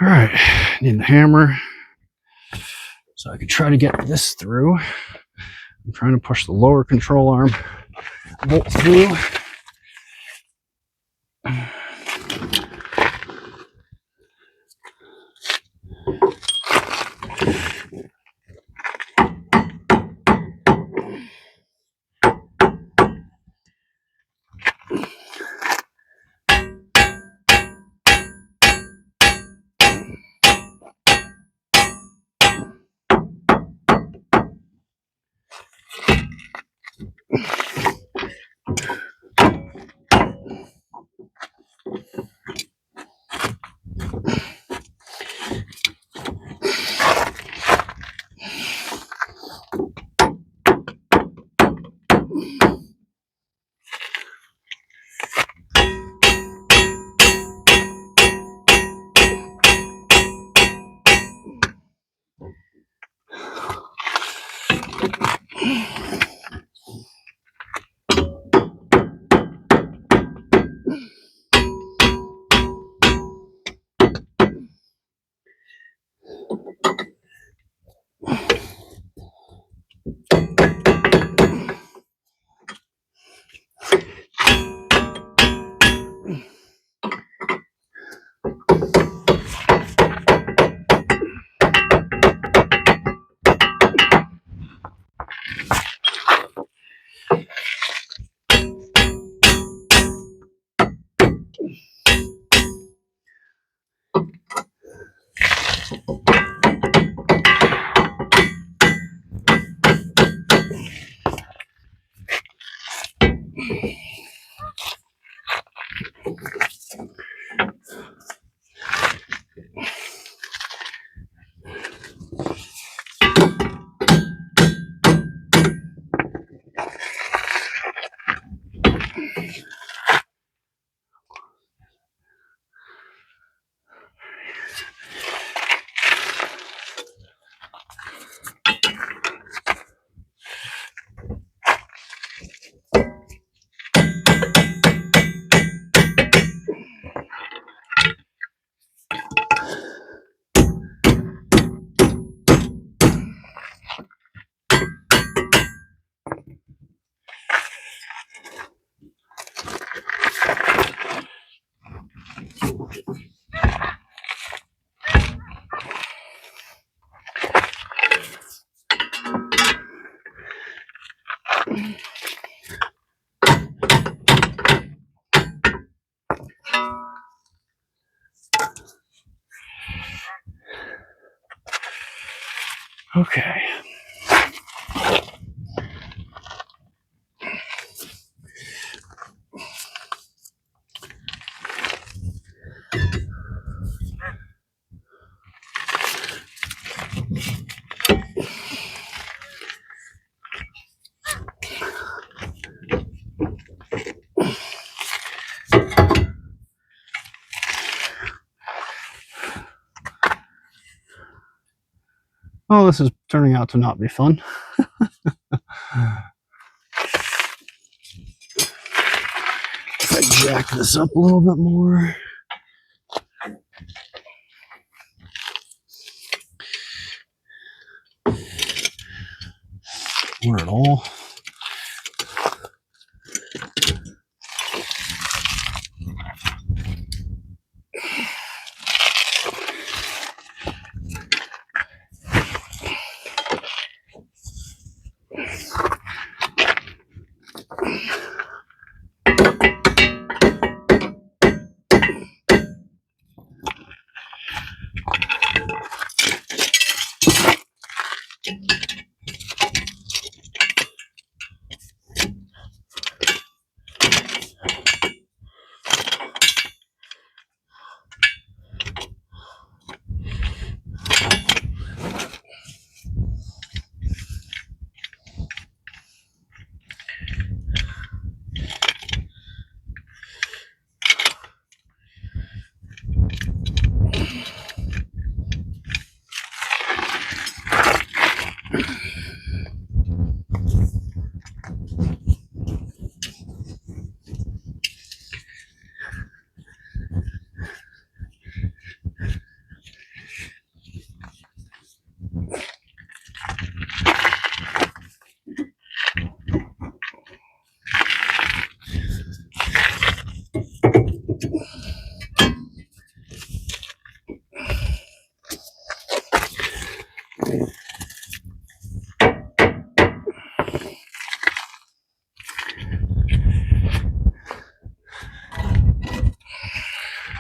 S1: All right, need the hammer so I can try to get this through. I'm trying to push the lower control arm bolt through. Okay. Oh, this is turning out to not be fun. If I jack this up a little bit more. Or at all.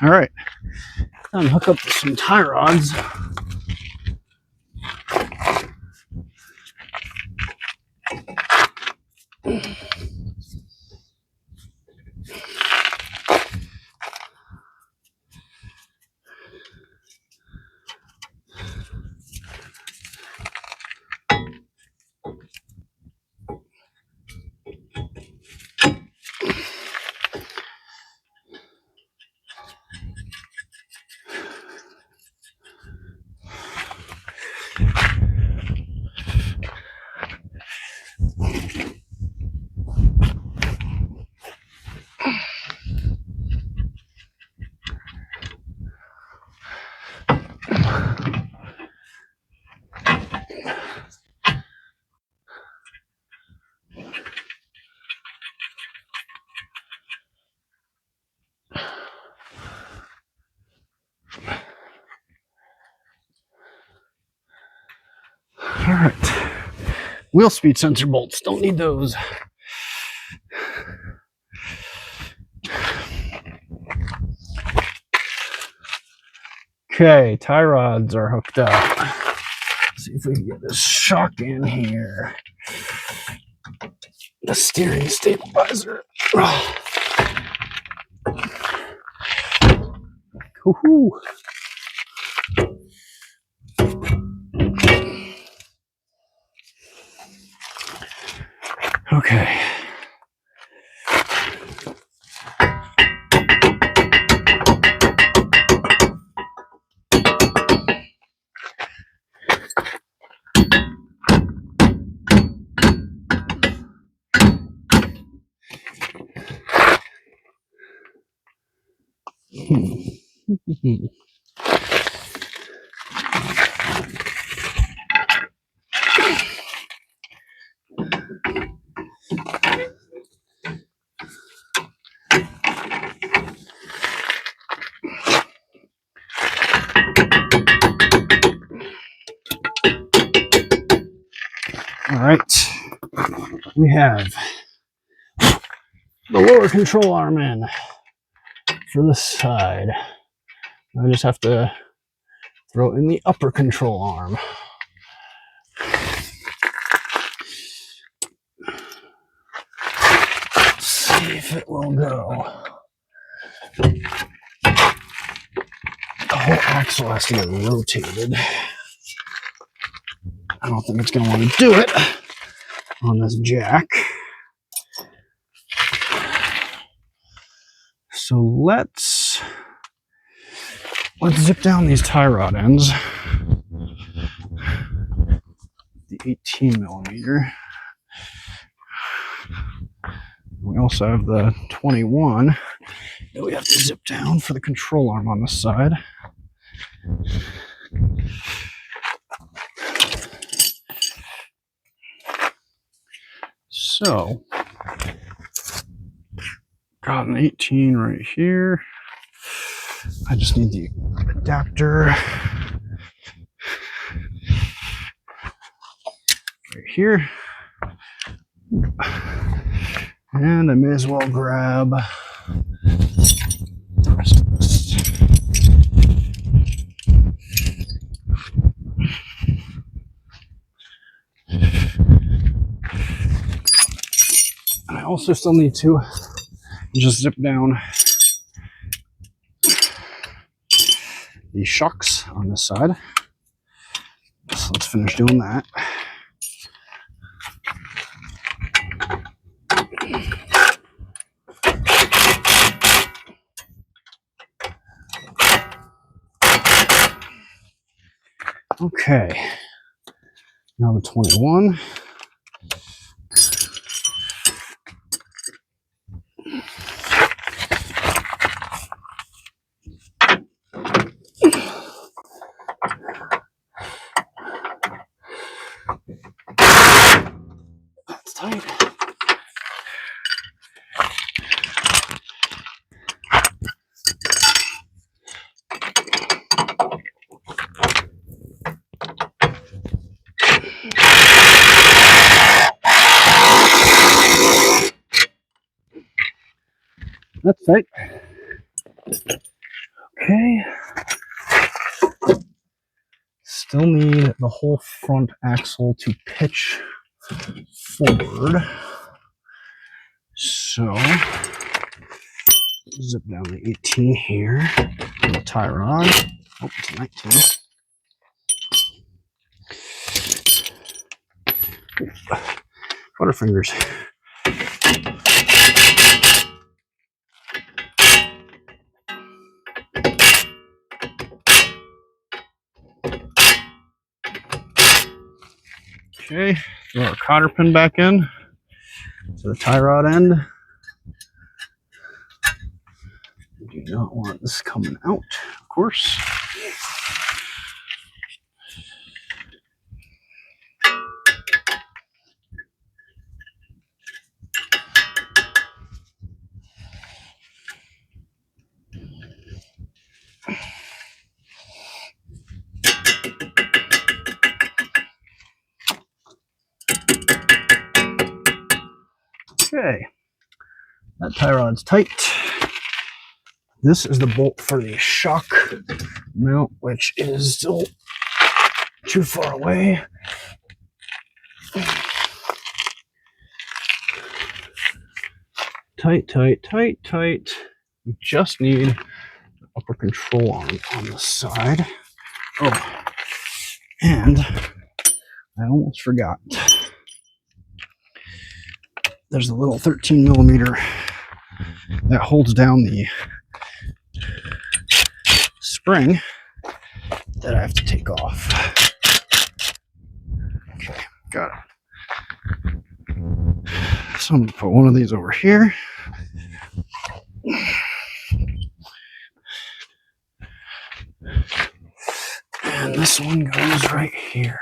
S1: All right, time to hook up some tie rods. All right, wheel speed sensor bolts, don't need those. Okay, tie rods are hooked up. Let's see if we can get this shock in here. The steering stabilizer. Woohoo! Okay. All right, we have the lower control arm in for this side. I just have to throw in the upper control arm. Let's see if it will go. The whole axle has to get rotated. I don't think it's going to want to do it on this jack. So let's zip down these tie rod ends. 18 millimeter. We also have the 21 that we have to zip down for the control arm on the side. So, got an 18 right here. I just need the adapter right here. And I may as well grab the rest of this. And I also still need to just zip down the shocks on this side. So let's finish doing that. Okay, now the 21. That's tight. That's tight. Okay. Still need the whole front axle to pitch forward. So, zip down the 18 here. The tie rod. Oh, it's 19. Butterfingers. Okay, throw our cotter pin back in to the tie rod end. We do not want this coming out, of course. Okay, that tie rod's tight. This is the bolt for the shock mount, which is still too far away. Tight, tight, tight, tight. We just need the upper control arm on the side. Oh, and I almost forgot. There's a little 13 millimeter that holds down the spring that I have to take off. Okay, got it. So I'm going to put one of these over here. And this one goes right here.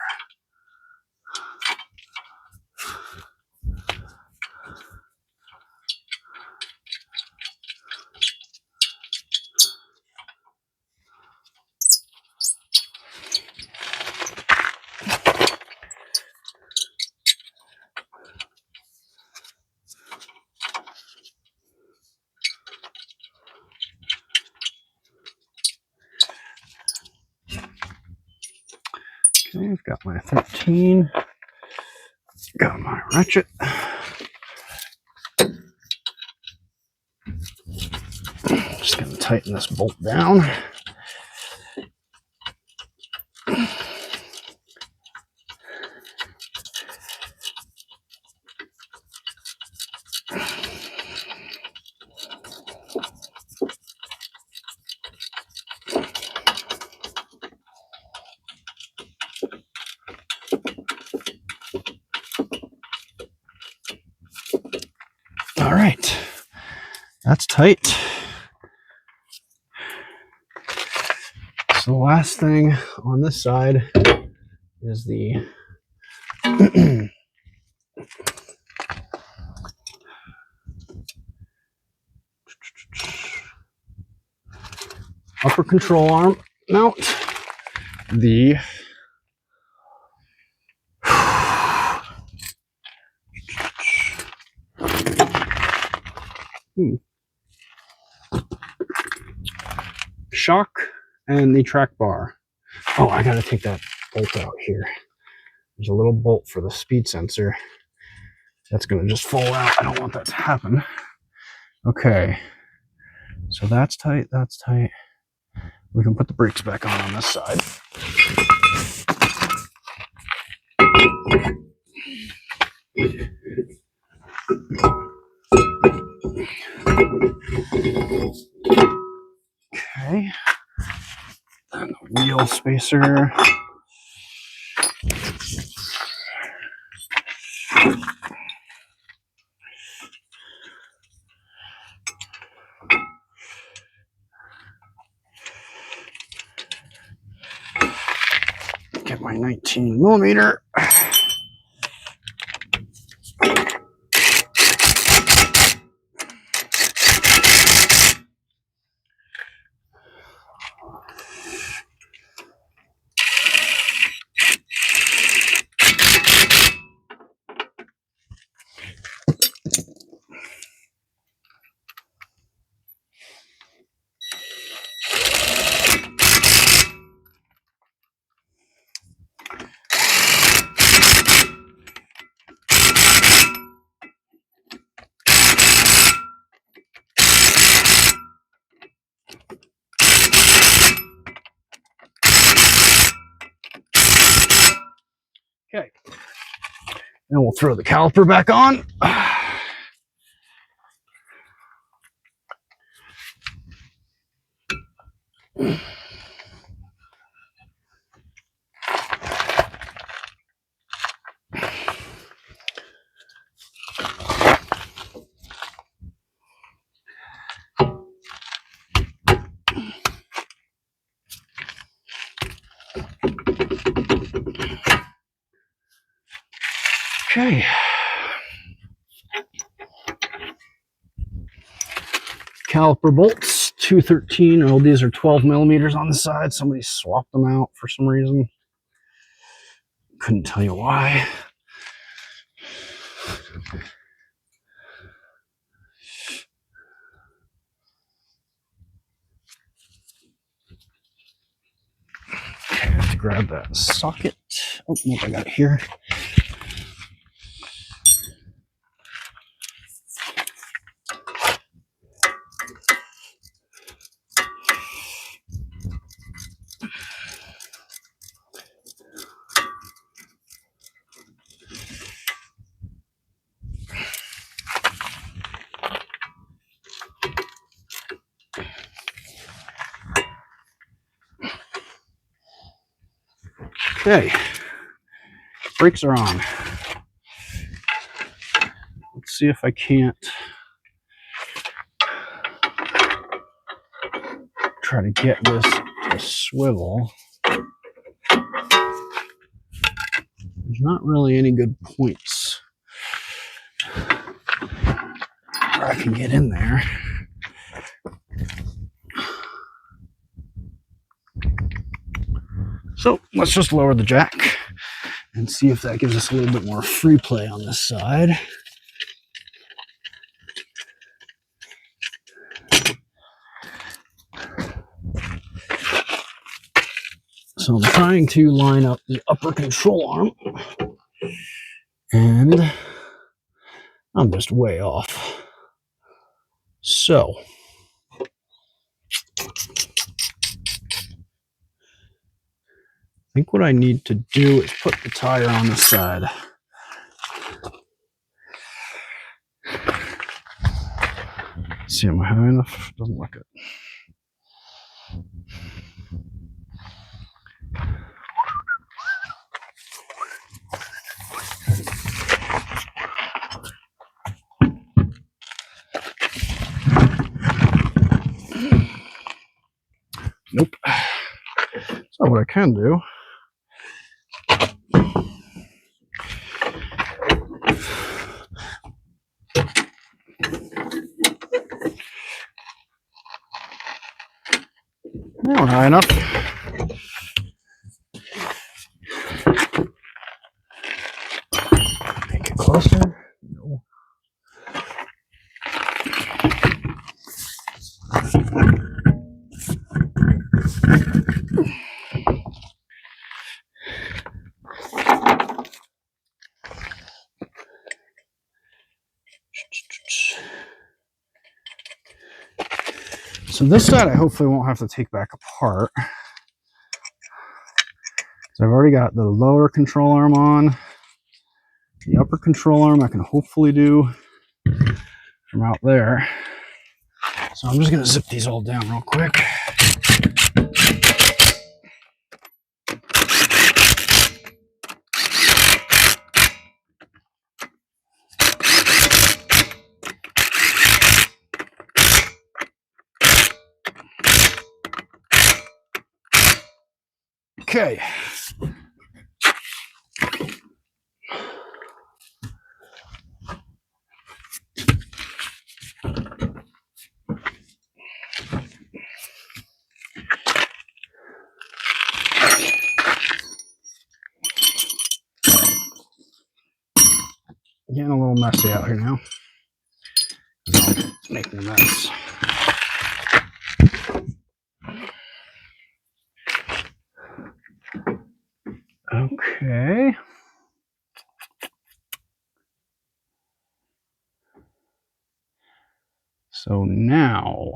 S1: Okay, I've got my 13. Got my ratchet. Just going to tighten this bolt down. All right, that's tight. So the last thing on this side is the upper control arm mount, the shock, and the track bar. Oh, I gotta take that bolt out here. There's a little bolt for the speed sensor. That's gonna just fall out. I don't want that to happen. Okay, so that's tight, that's tight. We can put the brakes back on this side. Okay, and the wheel spacer. Get my 19 millimeter. Okay, and we'll throw the caliper back on. Okay. Caliper bolts, 213. Oh, these are 12 millimeters on the side. Somebody swapped them out for some reason. Couldn't tell you why. Okay, I have to grab that socket. Oh, nope, I got it here. Okay, brakes are on. Let's see if I can't try to get this to swivel. There's not really any good points where I can get in there. So let's just lower the jack and see if that gives us a little bit more free play on this side. So I'm trying to line up the upper control arm, and I'm just way off. So I think what I need to do is put the tire on the side. See, am I high enough? Doesn't look it. Nope. So what I can do, that went high enough. Make it closer. No. So this side I hopefully won't have to take back apart. So I've already got the lower control arm on. The upper control arm I can hopefully do from out there. So I'm just going to zip these all down real quick. Okay. Getting a little messy out here now. Making a mess. Okay. So now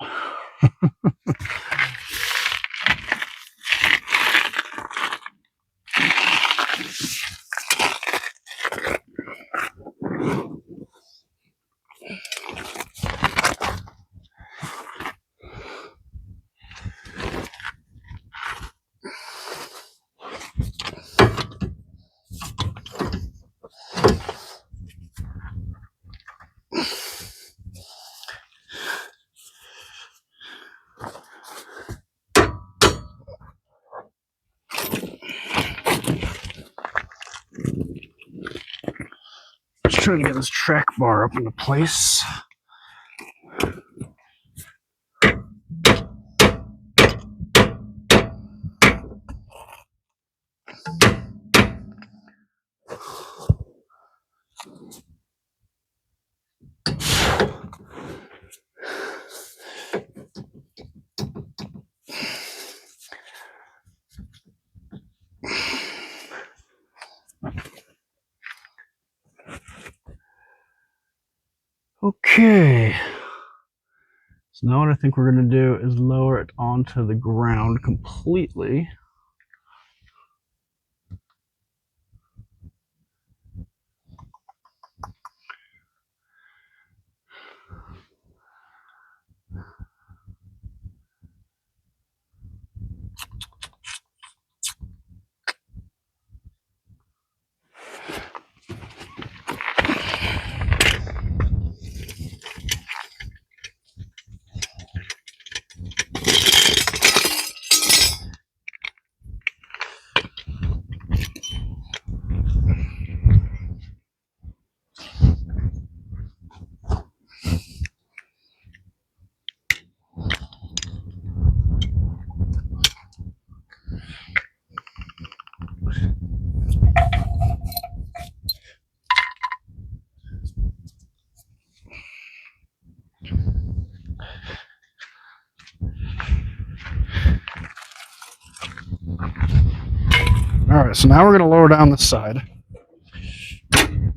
S1: just trying to get this track bar up into place. Okay. So now what I think we're going to do is lower it onto the ground completely. All right, so now we're going to lower down this side.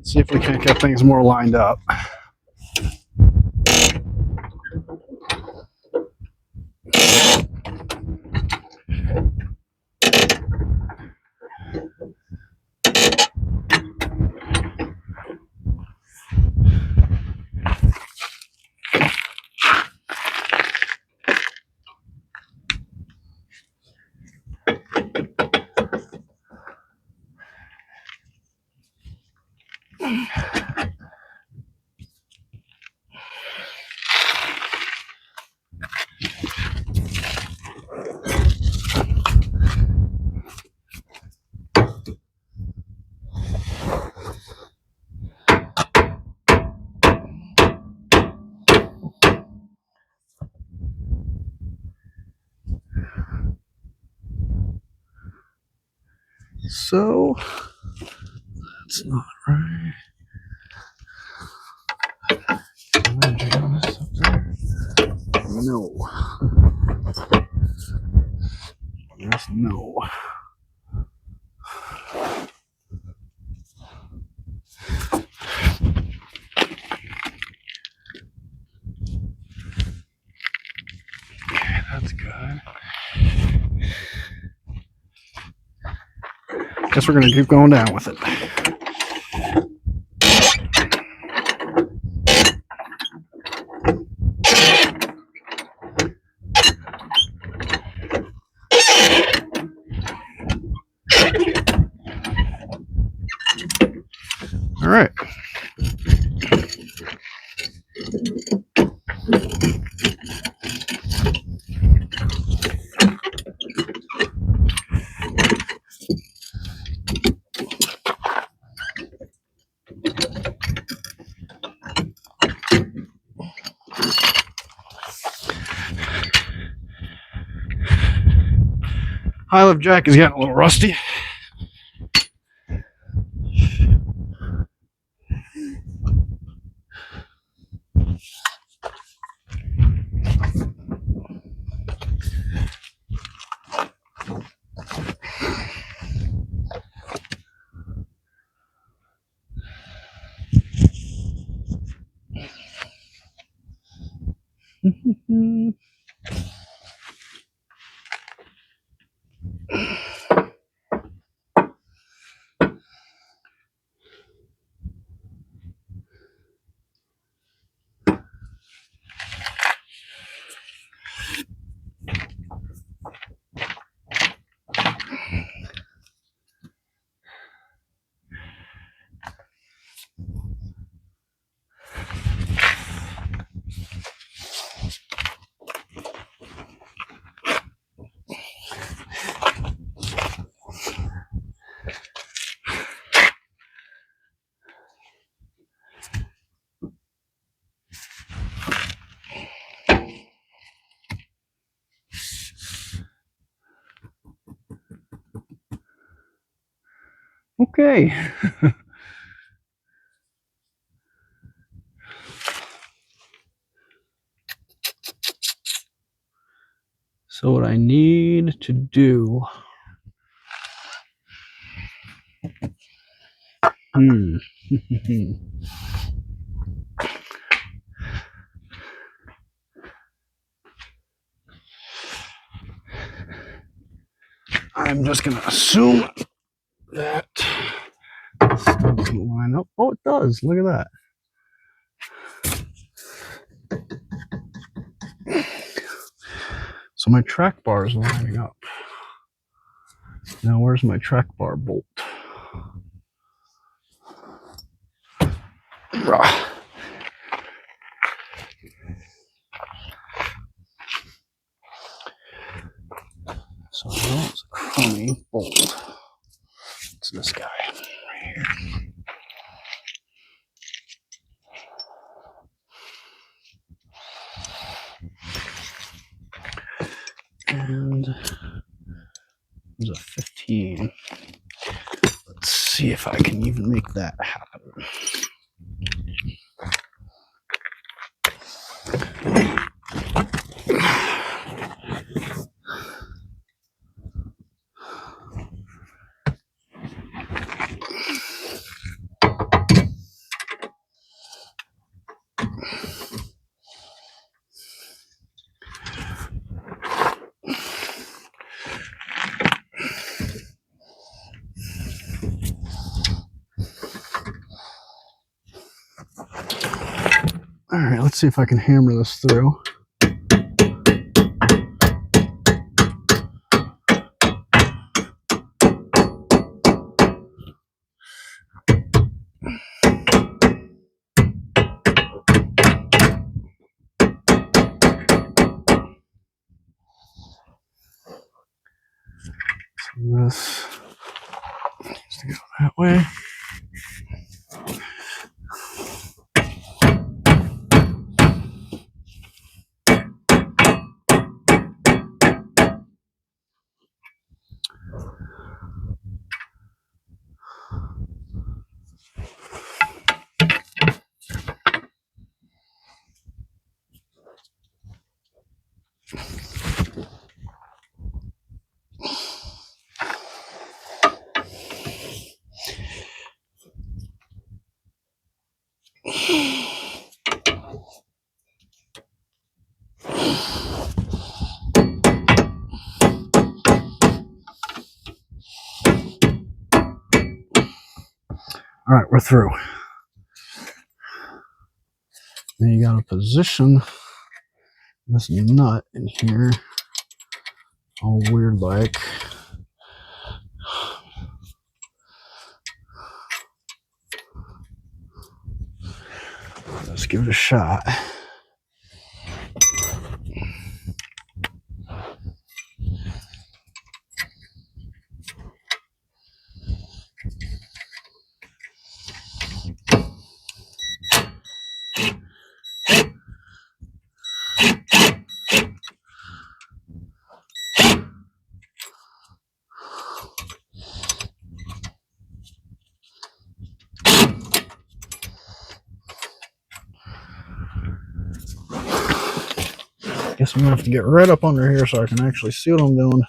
S1: See if we can't get things more lined up. So that's not right. Can I jam this up there? No. Yes, no. Okay, that's good. Guess we're gonna keep going down with it. All right. High lift jack is getting a little rusty. Okay. So what I need to do. I'm just gonna assume that this doesn't line up. Oh, it does. Look at that. So my track bar is lining up. Now where's my track bar bolt? So now it's a crummy bolt. It's this guy right here. And there's a 15. Let's see if I can even make that happen. All right, let's see if I can hammer this through. This needs to go that way. All right, we're through. Now you got to position this nut in here all weird like. Let's give it a shot. Guess I'm gonna have to get right up under here so I can actually see what I'm doing.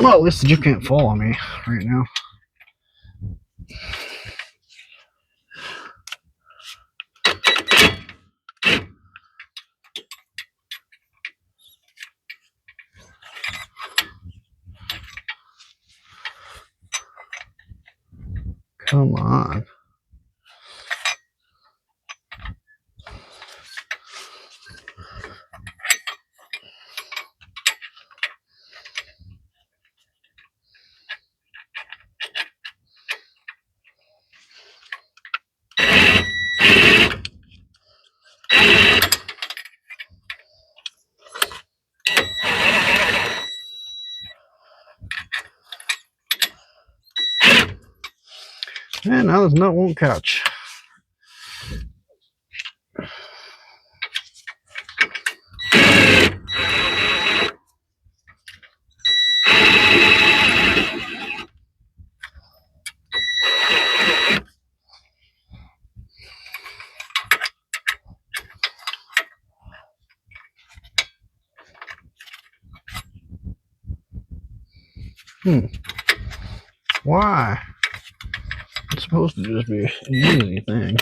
S1: Well, at least you can't follow me right now. Come on. And now this nut won't catch. Why? It's supposed to just be an easy thing.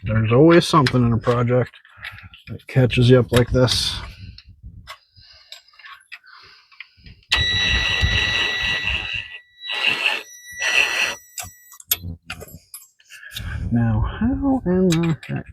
S1: There's always something in a project that catches you up like this. Now, how in the heck?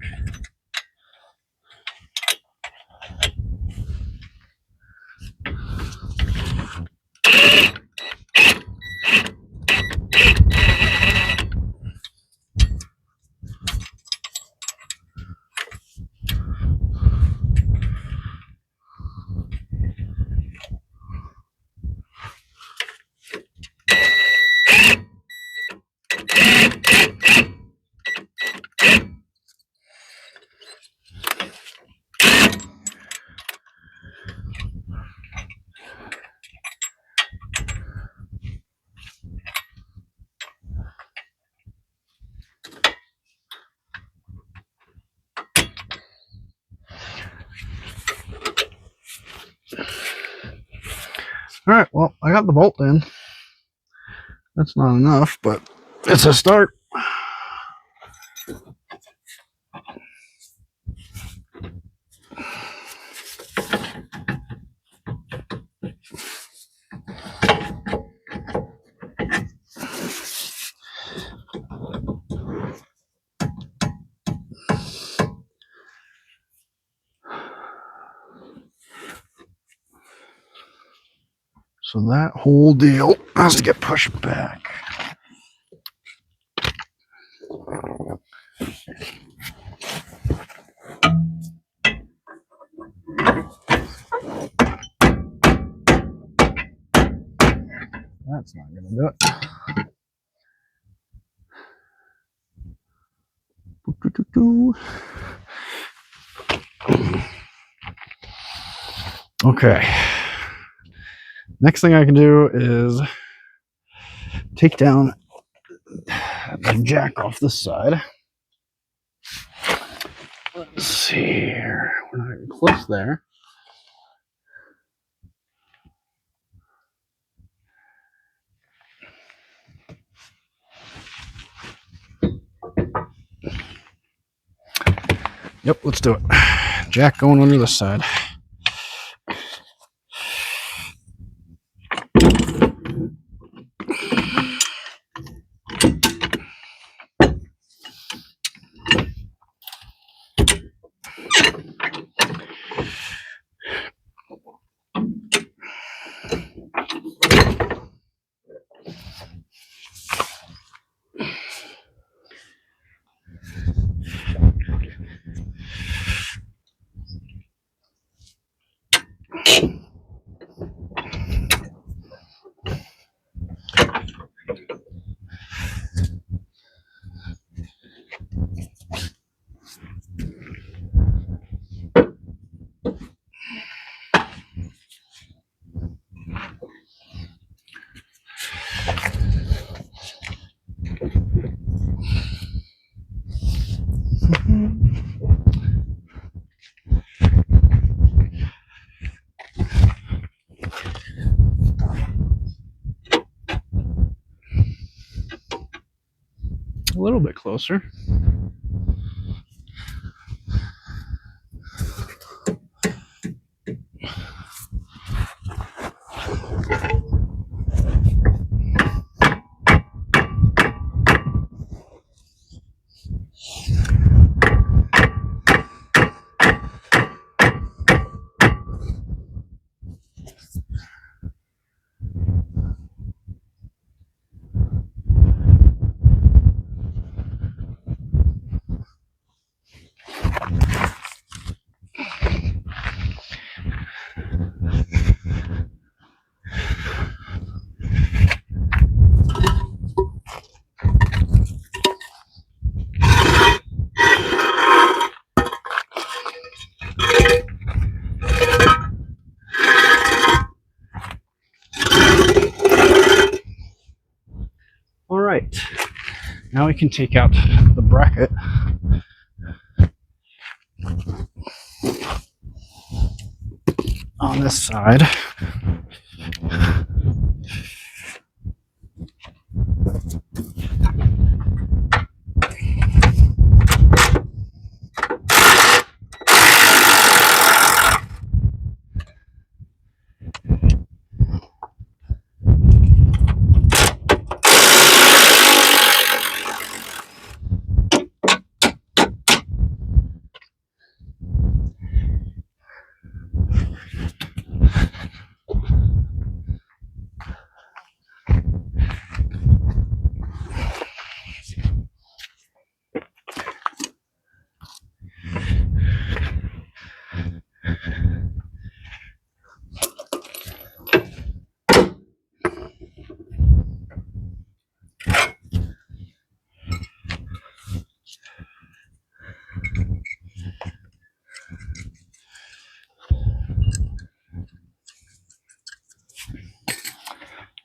S1: All right, well, I got the bolt in. That's not enough, but it's a start. So that whole deal has to get pushed back. That's not going to do it. Okay. Next thing I can do is take down the jack off this side. Let's see here. We're not even close there. Yep, let's do it. Jack going under this side. A little bit closer. All right. Now we can take out the bracket. On this side.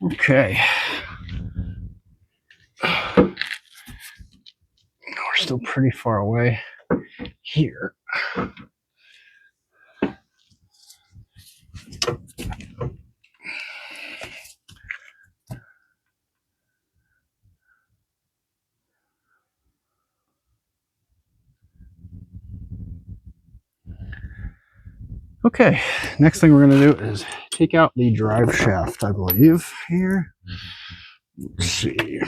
S1: Okay. We're still pretty far away here. Okay, next thing we're going to do is take out the drive shaft, I believe, here. Let's see.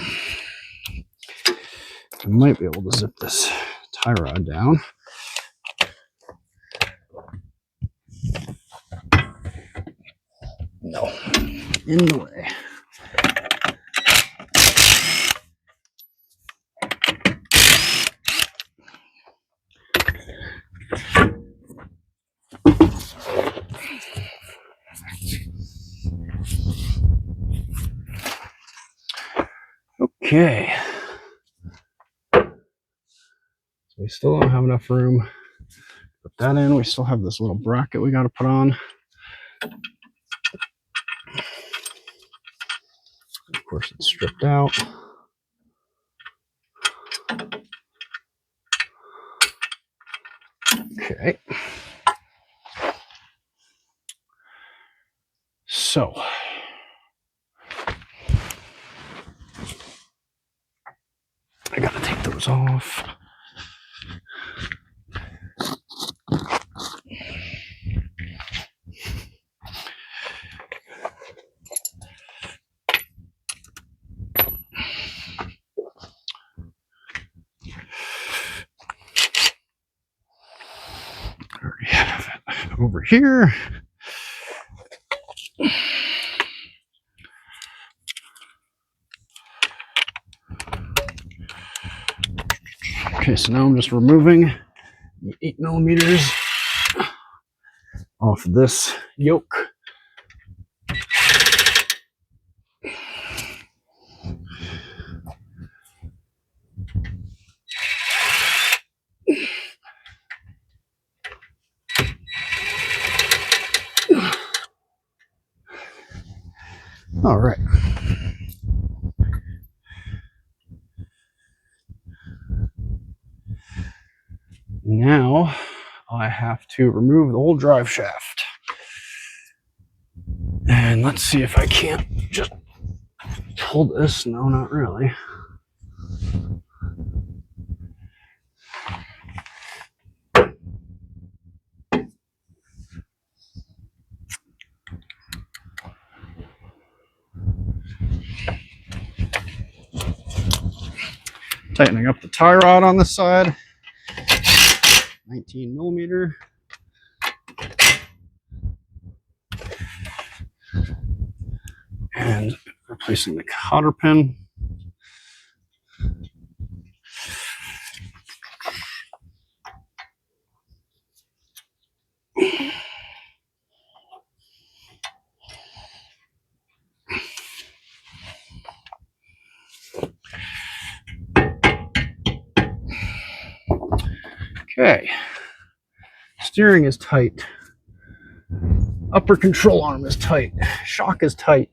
S1: I might be able to zip this tie rod down. No. in the way. Okay. So we still don't have enough room. Put that in. We still have this little bracket we got to put on. Of course, it's stripped out. Okay. So I gotta take those off. I already have it over here. Okay, so now I'm just removing the 8mm off this yoke. All right. Now I have to remove the whole drive shaft. And let's see if I can't just pull this. No, not really. Tightening up the tie rod on the side. 19mm. And replacing the cotter pin. Okay. Steering is tight. Upper control arm is tight. Shock is tight.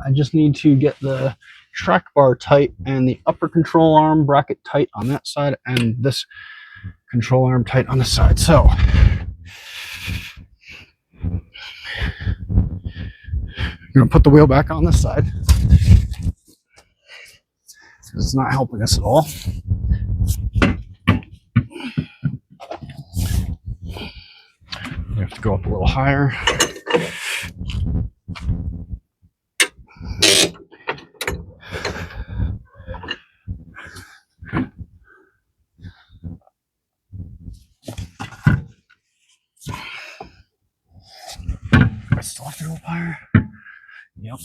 S1: I just need to get the track bar tight and the upper control arm bracket tight on that side and this control arm tight on the side. So I'm going to put the wheel back on this side. It's not helping us at all. We have to go up a little higher. I still have to go up higher. Yep.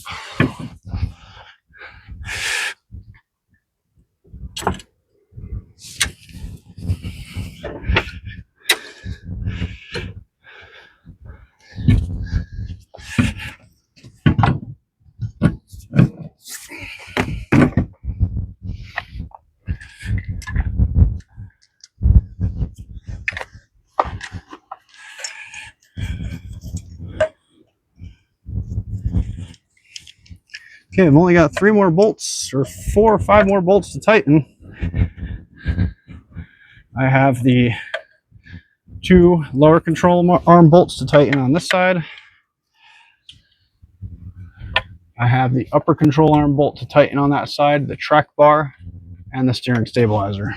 S1: Okay, I've only got 3 more bolts, or 4 or 5 more bolts to tighten. I have the 2 lower control arm bolts to tighten on this side. I have the upper control arm bolt to tighten on that side, the track bar, and the steering stabilizer.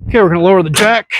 S1: Okay, we're going to lower the jack.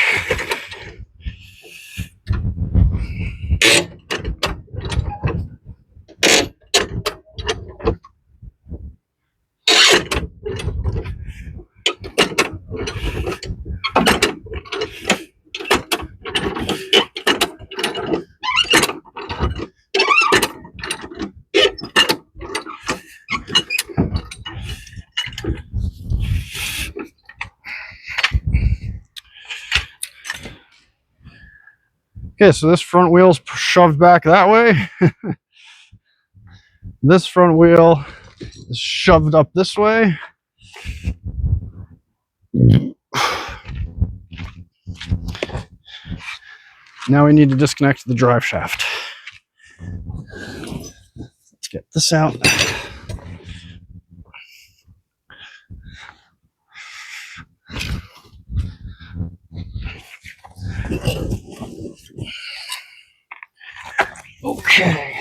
S1: Okay, so this front wheel's shoved back that way. This front wheel is shoved up this way. Now we need to disconnect the drive shaft. Let's get this out. Okay.